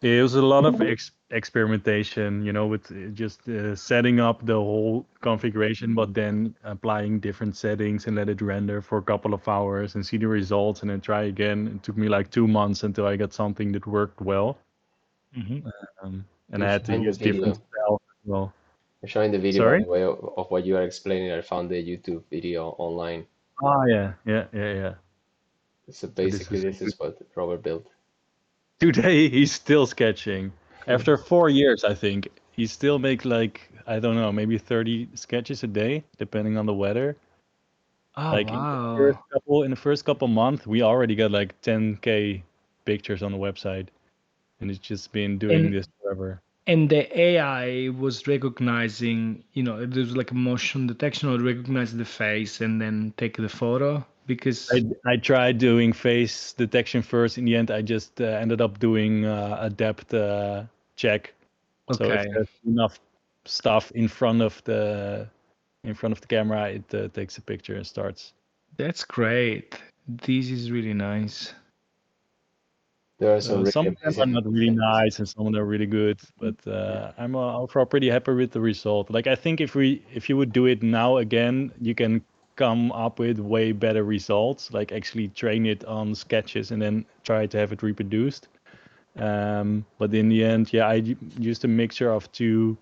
S2: It was a lot of experimentation, with just setting up the whole configuration, but then applying different settings and let it render for a couple of hours and see the results and then try again. It took me like 2 months until I got something that worked well.
S6: Hmm.
S2: And I
S1: You're
S2: had to
S1: showing the
S2: use different
S1: video.
S2: styles as well.
S1: You're showing the video, by
S2: Sorry?
S1: the way, of what you are explaining. I found the YouTube video online.
S2: Oh, yeah, yeah, yeah, yeah.
S1: So
S2: So this
S1: basically,
S2: is
S1: this is what Robert built.
S2: today. He's still sketching. After 4 years, I think he still makes like I don't know, maybe 30 sketches a day, depending on the weather.
S6: Oh,
S2: Like
S6: wow.
S2: in the first couple months, we already got like 10K pictures on the website, and it's just been doing
S6: And
S2: this forever.
S6: and the AI was recognizing, there's like a motion detection or recognize the face and then take the photo because
S2: I tried doing face detection first. In the end, I just ended up doing a depth check. So if
S6: Okay,
S2: there's enough stuff in front of the camera, it takes a picture and starts.
S6: that's great. This is really nice.
S1: There are some really
S2: Some of them are
S1: amazing
S2: not really
S1: things.
S2: nice, and some of them are really good. But I'm overall pretty happy with the result. Like I think if you would do it now again, you can come up with way better results. Like actually train it on sketches and then try to have it reproduced. But in the end, yeah, I used a mixture of two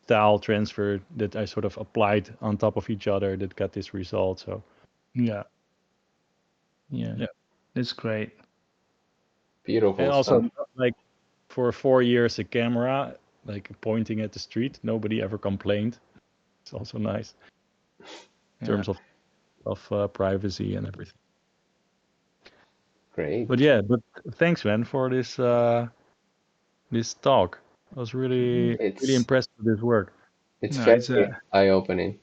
S2: style transfer that I sort of applied on top of each other that got this result. So
S6: Yeah. Yeah.
S2: Yeah.
S6: That's great.
S1: Beautiful
S2: and also
S1: stuff.
S2: like for 4 years a camera like pointing at the street, nobody ever complained. It's also nice in terms of privacy and everything.
S1: Great.
S2: But yeah, but thanks man for this talk. I was really
S1: It's
S2: impressed with this work.
S1: it's
S6: No,
S1: very
S6: it's a
S1: eye-opening.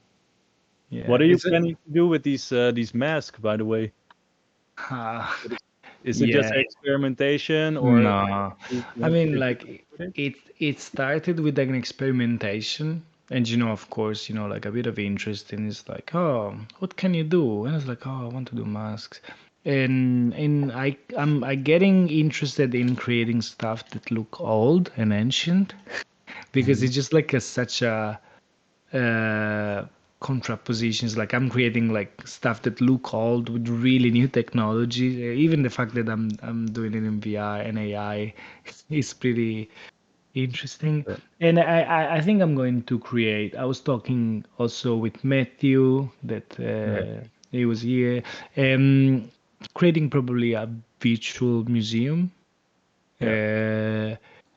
S6: yeah.
S2: What are you
S6: It's a
S2: planning to do with these masks, by the way? Is it just
S6: yeah.
S2: experimentation or
S6: No,
S2: you
S6: I
S2: want to
S6: mean,
S2: do
S6: like
S2: business with it?
S6: it started with like an experimentation, and of course, like a bit of interest, and it's like, oh, what can you do? And it's like, oh, I want to do masks, and I'm getting interested in creating stuff that look old and ancient because it's just like such a uh, contrapositions. Like I'm creating like stuff that look old with really new technology. Even the fact that I'm doing it in VR and AI is pretty interesting.
S2: Yeah.
S6: And I think I'm going to create. I was talking also with Matthew that he was here. Creating probably a virtual museum.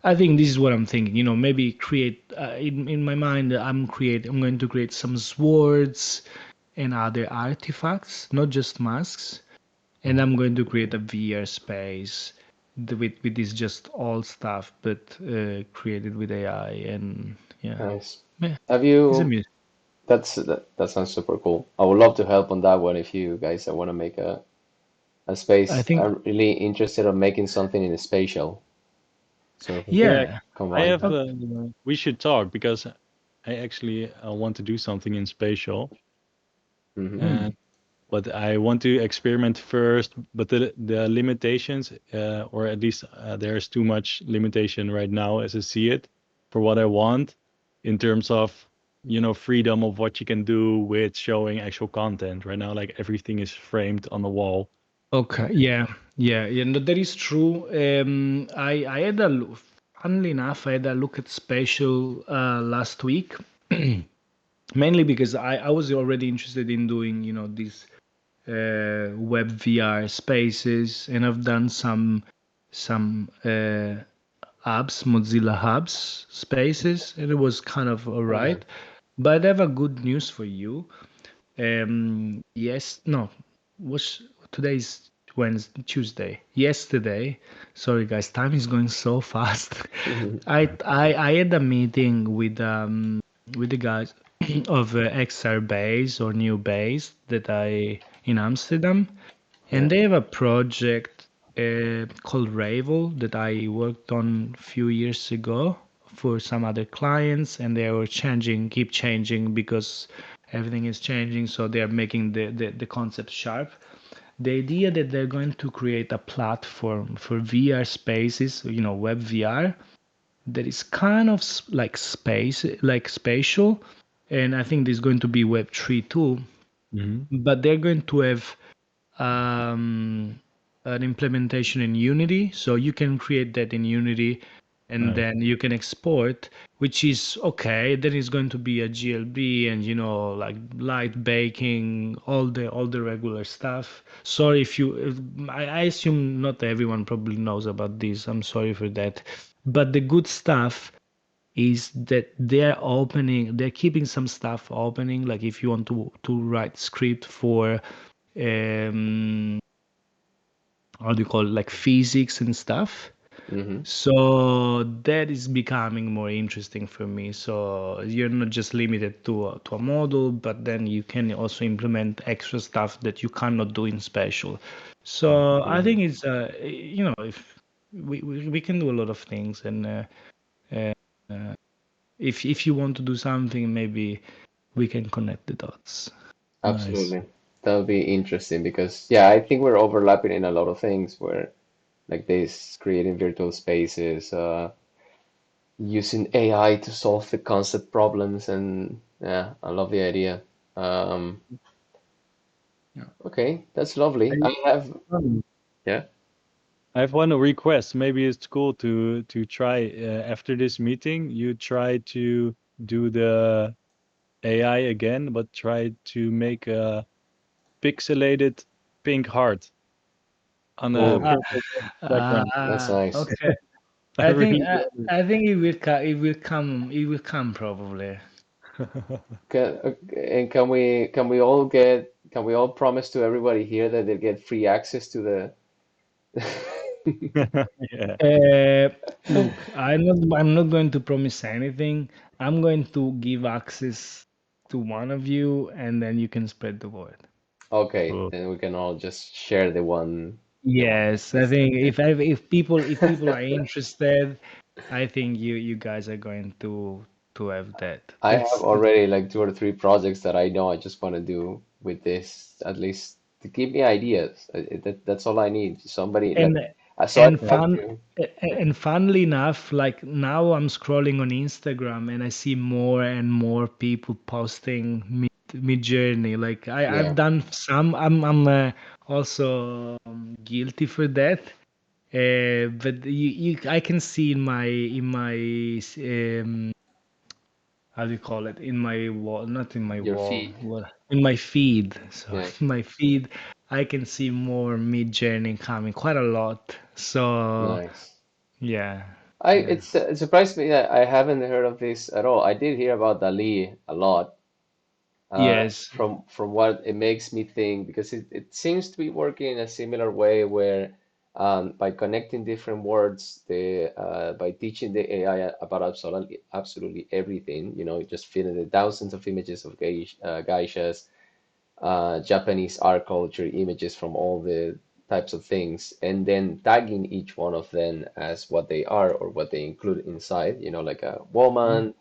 S6: I think this is what I'm thinking. Maybe create in my mind. I'm going to create some swords and other artifacts, not just masks. And I'm going to create a VR space with this just all stuff, but created with AI. And yeah,
S1: Nice.
S6: yeah,
S1: Have
S6: it's
S1: you?
S6: amusing.
S1: That sounds super cool. I would love to help on that one if you guys want to make a
S6: I
S1: space.
S6: think
S1: I'm really interested in making something in a spatial, so if we can
S2: Yeah,
S6: yeah.
S2: I
S1: combine
S2: have.
S1: that.
S2: We should talk because I actually want to do something in spatial,
S1: Hmm.
S2: and but I want to experiment first. But the limitations, or at least there's too much limitation right now as I see it for what I want in terms of freedom of what you can do with showing actual content. Right now, like everything is framed on the wall.
S6: Okay, yeah. No, that is true. I had a look, funnily enough, I had a look at Spatial last week, mainly because I was already interested in doing, these web VR spaces, and I've done some hubs, Mozilla hubs spaces, and it was kind of all right. But I have a good news for you. Yes, no, was today's Wednesday, Tuesday. Yesterday, sorry guys, time is going so fast. I had a meeting with the guys of XR Base or New Base that I in Amsterdam, and
S1: Yeah.
S6: they have a project called Ravel that I worked on a few years ago for some other clients, and they were keep changing because everything is changing. So they are making the concept sharp. The idea that they're going to create a platform for VR spaces, web VR, that is kind of like spatial, and I think there's going to be Web3 too.
S2: Hmm.
S6: But they're going to have um, an implementation in Unity, so you can create that in Unity, and
S2: Nice.
S6: then you can export, which is okay. Then it's going to be a GLB, and like light baking, all the regular stuff. Sorry I assume not everyone probably knows about this. I'm sorry for that, but the good stuff is that they're keeping some stuff opening, like if you want to write script for um how do you call it, like physics and stuff.
S1: Hmm.
S6: So that is becoming more interesting for me. So you're not just limited to a model, but then you can also implement extra stuff that you cannot do in special. So I think it's if we can do a lot of things, and if you want to do something, maybe we can connect the dots. Nice.
S1: Absolutely. That'll be interesting because, yeah, I think we're overlapping in a lot of things where, like this, creating virtual spaces, using AI to solve the concept problems, and yeah, I love the idea. Um,
S8: Yeah.
S1: okay, that's lovely. I have, yeah.
S2: I have one request. Maybe it's cool to try after this meeting. You try to do the AI again, but try to make a pixelated pink heart on a
S1: Oh,
S2: purple background.
S1: that's nice.
S6: Okay.
S2: I
S6: I think
S2: really
S6: I think it will come probably.
S1: And can we all promise to everybody here that they get free access to the
S2: yeah.
S6: Look, I'm not going to promise anything. I'm going to give access to one of you, and then you can spread the word.
S1: Okay,
S2: Cool.
S1: then we can all just share the one
S6: Yes, I
S1: access.
S6: think if people are interested, I think you guys are going to have that.
S1: I have
S6: It's
S1: already like 2 or 3 projects that I know I just want to do with this, at least to give me ideas. That's all I need. Somebody like
S6: and
S1: so I
S6: and
S1: don't have
S6: fun
S1: to.
S6: and funnily enough, like now I'm scrolling on Instagram and I see more and more people posting mid journey. Like I've
S1: Yeah,
S6: done some. I'm also guilty for that. But I can see in my how do you call it, in my wall, not in my
S1: your
S6: wall,
S1: feed.
S6: what, in my feed. So
S1: Yeah,
S6: in my feed I can see more mid journey coming, quite a lot. So
S1: nice.
S6: yeah,
S1: I
S6: yeah.
S1: it surprised me that I haven't heard of this at all. I did hear about Dali a lot,
S6: Yes.
S1: from what it makes me think, because it seems to be working in a similar way where, by connecting different words, by teaching the AI about absolutely everything, just feeding the thousands of images of geishas, Japanese art culture, images from all the types of things, and then tagging each one of them as what they are or what they include inside, like a woman,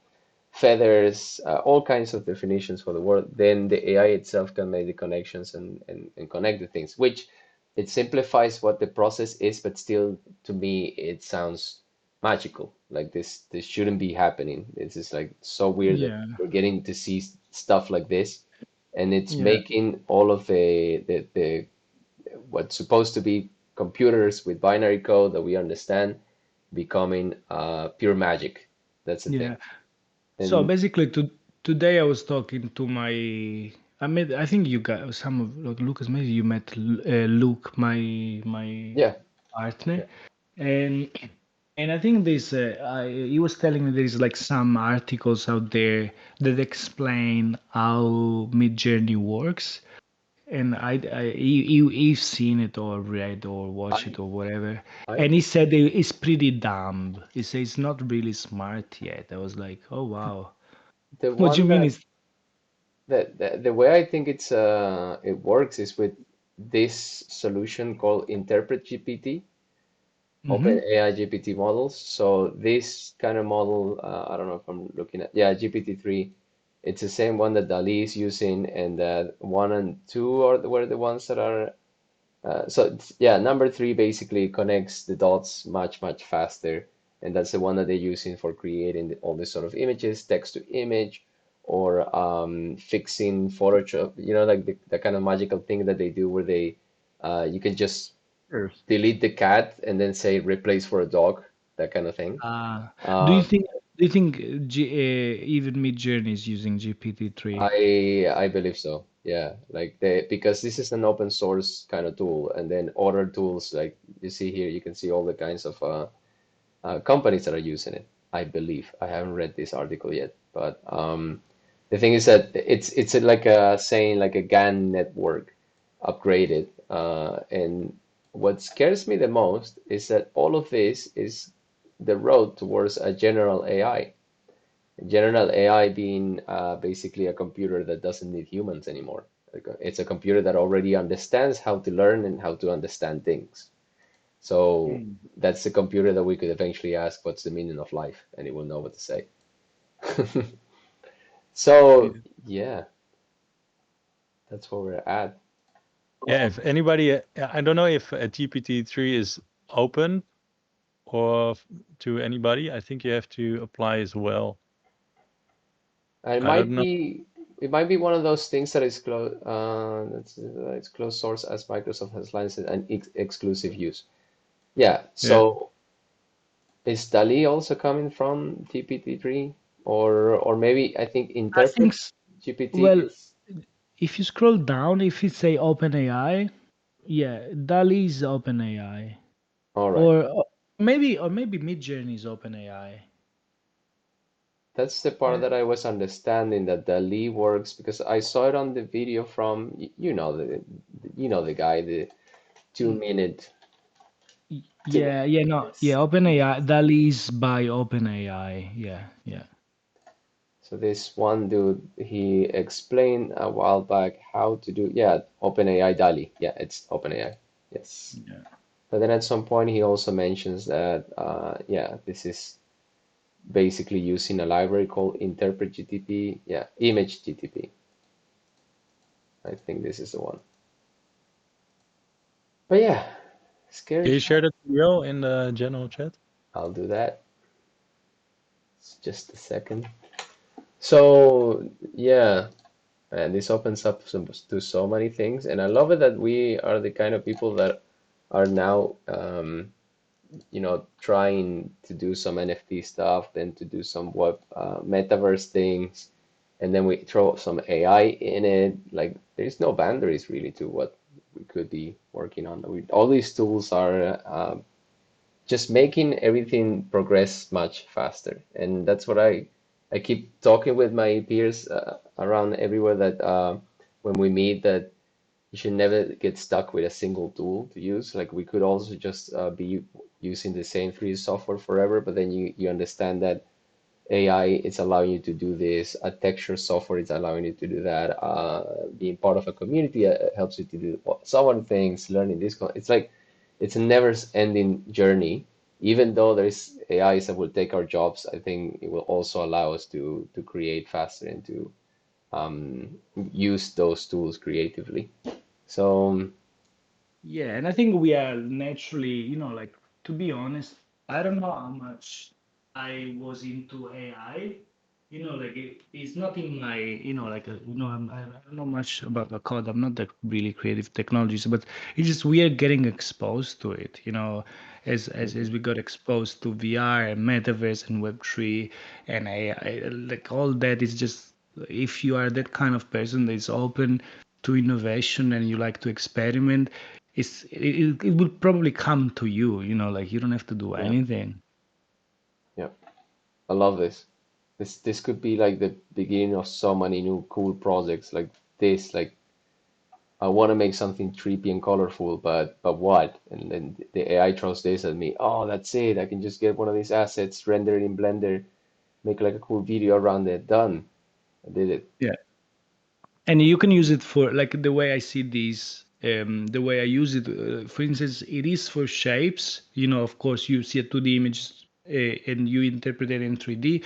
S1: feathers, all kinds of definitions for the word, then the AI itself can make the connections and connect the things, which it simplifies what the process is, but still, to me, it sounds magical. Like this shouldn't be happening. This is like so weird that
S6: Yeah.
S1: we're getting to see stuff like this, and it's
S6: Yeah.
S1: making all of the what's supposed to be computers with binary code that we understand becoming pure magic. That's the thing.
S6: Yeah. So
S1: And
S6: basically, today I was talking to my. I think you got some of Lucas. Maybe you met Luke, my
S1: yeah,
S6: partner, and and I think he was telling me there's like some articles out there that explain how Midjourney works, and he's seen it or read or watched
S1: I
S6: it or whatever,
S1: I
S6: and he said it's pretty dumb. He says it's not really smart yet. I was like, oh wow.
S1: the
S6: What do
S1: one
S6: you mean
S1: that
S6: is
S1: the way I think it works is with this solution called Interpret GPT,
S6: mm-hmm.
S1: OpenAI GPT models. So this kind of model, I don't know if I'm looking at, yeah, GPT-3. It's the same one that Dali is using, and that 1 and 2 were the ones that are. Yeah, number 3 basically connects the dots much, much faster, and that's the one that they're using for creating all these sort of images, text to image, or fixing Photoshop. Like the kind of magical thing that they do where you can just
S2: Earth.
S1: delete the cat and then say replace for a dog, that kind of thing.
S6: do you
S1: Um,
S6: think even Midjourney is using GPT-3?
S1: I believe so. Yeah, like because this is an open source kind of tool, and then other tools like you see here, you can see all the kinds of companies that are using it. I believe. I haven't read this article yet, but the thing is that it's like a saying like a GAN network upgraded, and what scares me the most is that all of this is the road towards a general AI. General AI being basically a computer that doesn't need humans anymore. Like, it's a computer that already understands how to learn and how to understand things. So that's the computer that we could eventually ask, what's the meaning of life? And it will know what to say. So, yeah, that's where we're at.
S2: Yeah, if anybody, I don't know if GPT-3 is open or to anybody. I think you have to apply as well.
S1: And it
S2: I don't
S1: might
S2: know.
S1: be one of those things that is closed it's closed source as Microsoft has licensed and exclusive use. Yeah, so is DALI also coming from GPT-3 or maybe I think
S6: I think,
S1: Interpret GPT
S6: well,
S1: is
S6: if you scroll down, if you say OpenAI, yeah, DALI is OpenAI,
S1: all right.
S6: or maybe Midjourney is OpenAI.
S1: That's the part that I was understanding that DALI works because I saw it on the video from you know the guy, the 2 minute.
S6: Yeah, yeah, no, yeah, OpenAI. DALI is by OpenAI. Yeah, yeah.
S1: So this one dude, he explained a while back how to do, yeah, OpenAI DALI. Yeah, it's OpenAI. Yes.
S6: Yeah.
S1: But then at some point he also mentions that, yeah, this is basically using a library called Interpret GTP. Yeah, Image GTP. I think this is the one. But yeah, scary
S2: Can you
S1: stuff.
S2: share the video in the general chat?
S1: I'll do that. It's just a second. So yeah, and this opens up to so many things, and I love it that we are the kind of people that are now, trying to do some NFT stuff, then to do some web metaverse things, and then we throw some AI in it. Like there's no boundaries really to what we could be working on. All these tools are just making everything progress much faster. And that's what I keep talking with my peers around everywhere that when we meet that you should never get stuck with a single tool to use. Like we could also just be using the same 3D software forever, but then you understand that AI is allowing you to do this, a texture software is allowing you to do that, being part of a community helps you to do some other things, learning this. It's like it's a never-ending journey. Even though there's AIs that will take our jobs, I think it will also allow us to create faster and to use those tools creatively. So
S6: Yeah, and I think we are naturally, like, to be honest, I don't know how much I was into AI. Like it's not in my, like, I don't know much about the code. I'm not that really creative technologies, but it's just we are getting exposed to it, as we got exposed to VR and metaverse and Web3 and AI, like all that is just, if you are that kind of person that is open to innovation and you like to experiment, it will probably come to you, like you don't have to do
S1: yeah,
S6: anything.
S1: yeah, I love this. This could be like the beginning of so many new cool projects like this. Like I want to make something trippy and colorful, but what? And then the AI throws this at me. Oh, that's it. I can just get one of these assets, render it in Blender, make like a cool video around it. Done. I did it.
S6: Yeah. And you can use it for, like, the way I see these, the way I use it, for instance, it is for shapes. Of course, you see a 2D image and you interpret it in 3D,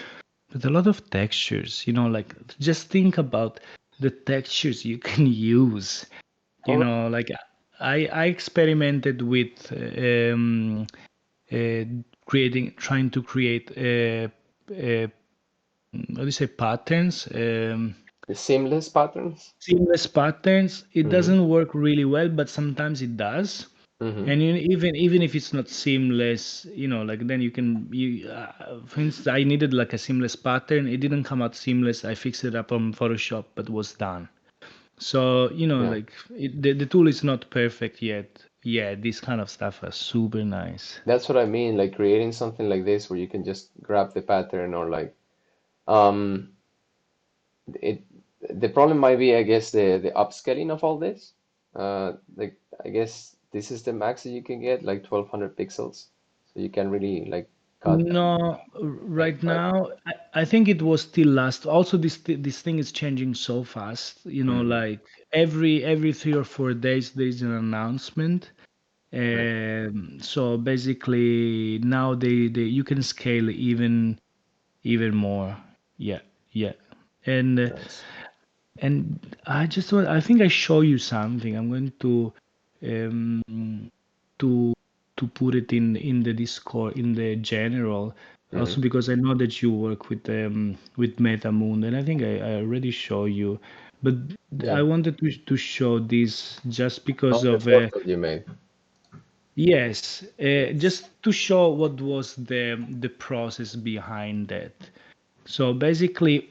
S6: but a lot of textures, like just think about the textures you can use.
S1: All right.
S6: Like I experimented with trying to create how do you say, patterns,
S1: The seamless patterns.
S6: seamless patterns. It
S1: Mm-hmm.
S6: doesn't work really well, but sometimes it does.
S1: Mm-hmm.
S6: And even if it's not seamless, like then for instance, I needed like a seamless pattern. It didn't come out seamless. I fixed it up on Photoshop, but was done. So,
S1: Yeah.
S6: like the tool is not perfect yet. Yeah, this kind of stuff are super nice.
S1: That's what I mean. Like creating something like this where you can just grab the pattern or like um it the problem might be I guess the upscaling of all this. Like I guess this is the max that you can get, like 1200 pixels. So you can really like cut and
S6: No,
S1: make
S6: right
S1: like
S6: now, I think it was still last. Also, this thing is changing so fast.
S1: mm,
S6: Like every 3 or 4 days there is an announcement, So basically now you can scale even more. Yeah, yeah. And
S1: Nice.
S6: I think I show you something. I'm going um to put it in the Discord in the general. Also
S1: Hmm.
S6: because I know that you work with MetaMoon, and I think I already show you, but I
S1: Yeah.
S6: wanted to show this just because
S1: Oh, the
S6: of
S1: portal you made.
S6: yes,
S1: Yes.
S6: just to show what was the process behind that. So basically,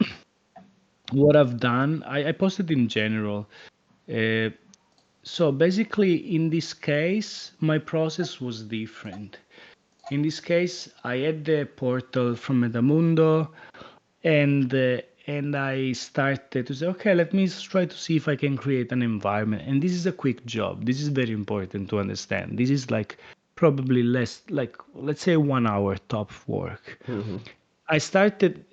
S6: what I've done, I posted in general. Uh, so basically, in this case, my process was different. In this case, I had the portal from Metamundo, and I started to say, okay, let me try to see if I can create an environment. And this is a quick job. This is very important to understand. This is like probably less, like let's say 1 hour top work.
S1: Hmm.
S6: I started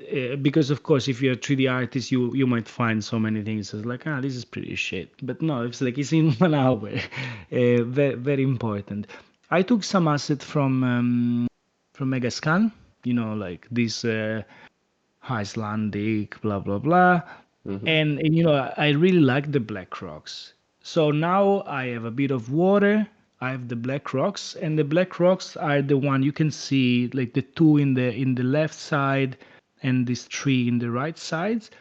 S6: because, of course, if you're a 3D artist, you might find so many things as like, this is pretty shit. But no, it's like it's in 1 hour. Very, very important. I took some asset from Megascan, like this Icelandic, blah blah blah,
S1: Hmm.
S6: and I really like the black rocks. So now I have a bit of water. I have the black rocks, and the black rocks are the one you can see, like the two in the left side, and this three in the right sides.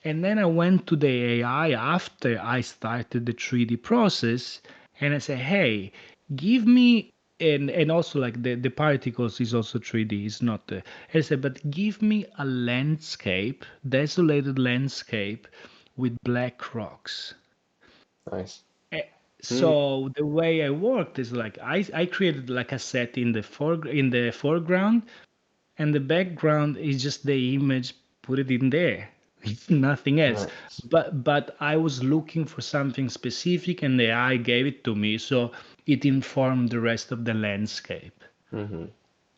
S6: And then I went to the AI after I started the 3D process, and I said, "Hey, give me." And also like the particles is also 3D. It's not. I said, but give me a landscape, desolated landscape, with black rocks.
S1: Nice.
S6: Eh,
S1: Mm.
S6: So the way I worked is like I created like a set in the foreground, and the background is just the image, put it in there. Nothing else.
S1: Nice.
S6: But I was looking for something specific, and the AI gave it to me, so it informed the rest of the landscape.
S1: Hmm.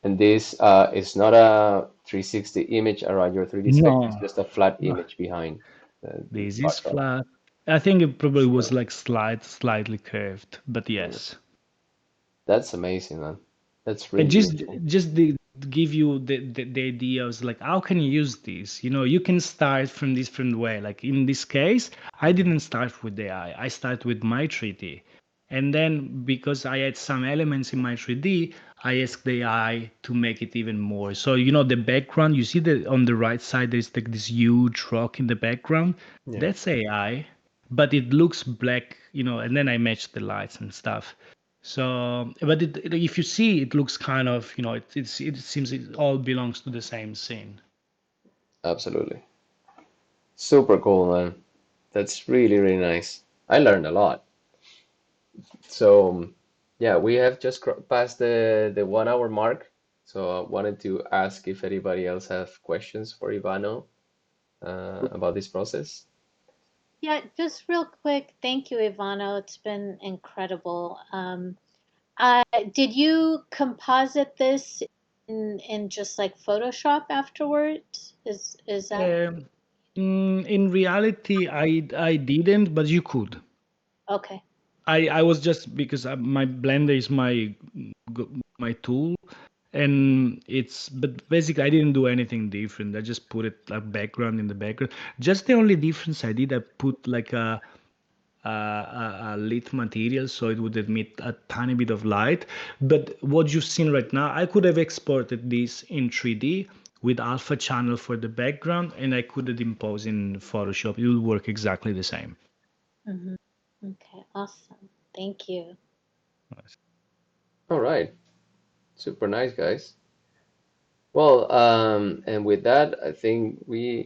S1: And this is not a 360 image around your 3D space. It's
S6: No,
S1: just a flat
S6: no,
S1: image behind the
S6: this is
S1: background.
S6: flat. I think it probably was
S1: Sure.
S6: like slightly curved, but
S1: Mm.
S6: yes.
S1: That's amazing, man. That's
S6: And
S1: really, really cool.
S6: just give you the idea of like how can you use this, you can start from different way. Like in this case, I didn't start with the AI, I start with my 3D, and then because I had some elements in my 3D, I asked the AI to make it even more. So the background, you see that on the right side there's like this huge rock in the background.
S1: Yeah,
S6: That's AI, but it looks black, and then I match the lights and stuff. So, but if you see, it looks kind of, it seems it all belongs to the same scene.
S1: absolutely. Super cool, man. That's really, really nice. I learned a lot. So, yeah, we have just passed the 1 hour mark. So I wanted to ask if anybody else have questions for Ivano about this process.
S7: Yeah, just real quick. Thank you, Ivano. It's been incredible. Did you composite this in just like Photoshop afterwards? Is that
S6: Um, in reality, I didn't, but you could.
S7: okay?
S6: I was just because my Blender is my tool, and but basically I didn't do anything different. I just put it like background in the background. Just the only difference I did, I put like a lit material so it would emit a tiny bit of light. But what you've seen right now, I could have exported this in 3D with alpha channel for the background, and I could have imposed in Photoshop. It would work exactly the same.
S7: Hmm. Okay, awesome. Thank you.
S1: All right. Super nice, guys. Well, and with that, I think we're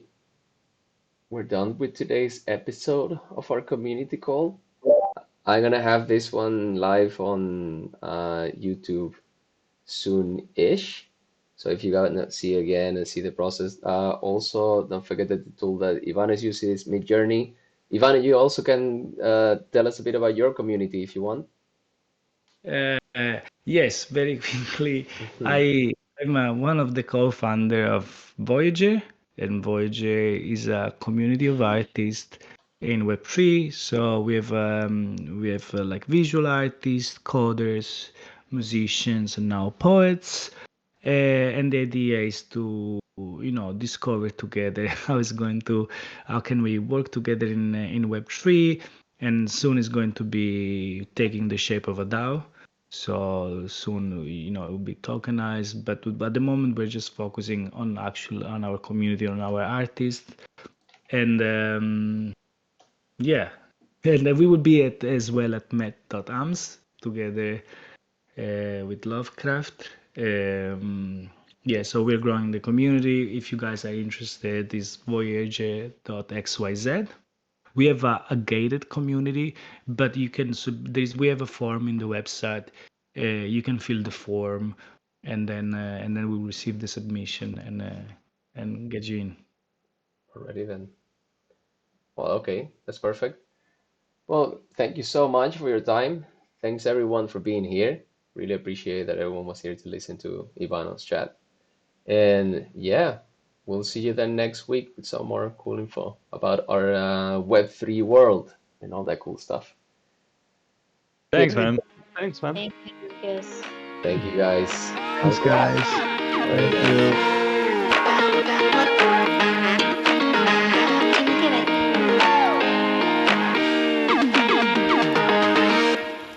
S1: done with today's episode of our community call. I'm gonna have this one live on YouTube soon-ish. So if you gotta see again and see the process, also don't forget that the tool that Ivan is using is Midjourney. Ivan, you also can tell us a bit about your community if you want.
S6: Yes, very quickly.
S1: Mhm.
S6: I'm one of the co-founder of Voyager, and Voyager is a community of artists in Web3. So we have like visual artists, coders, musicians, and now poets. And the idea is to discover together how can we work together in Web3, and soon it's going to be taking the shape of a DAO. So soon, it will be tokenized, but at the moment we're just focusing on our community, on our artists, and yeah, and we will be as well at met.ams together with LoveKravt. Yeah, so we're growing the community. If you guys are interested, is voyager.xyz. We have a gated community, but you can we have a form in the website. You can fill the form, and then we'll receive the submission and get you in.
S1: Alrighty then. Well, okay, that's perfect. Well, thank you so much for your time. Thanks everyone for being here. Really appreciate that everyone was here to listen to Ivano's chat. And yeah, we'll see you then next week with some more cool info about our Web3 world and all that cool stuff.
S2: Thanks, man.
S4: Thanks, man.
S7: Thank you, Lucas.
S1: Thank you guys.
S6: Thanks, guys.
S1: Alrighty
S6: Thank
S1: then.
S6: you.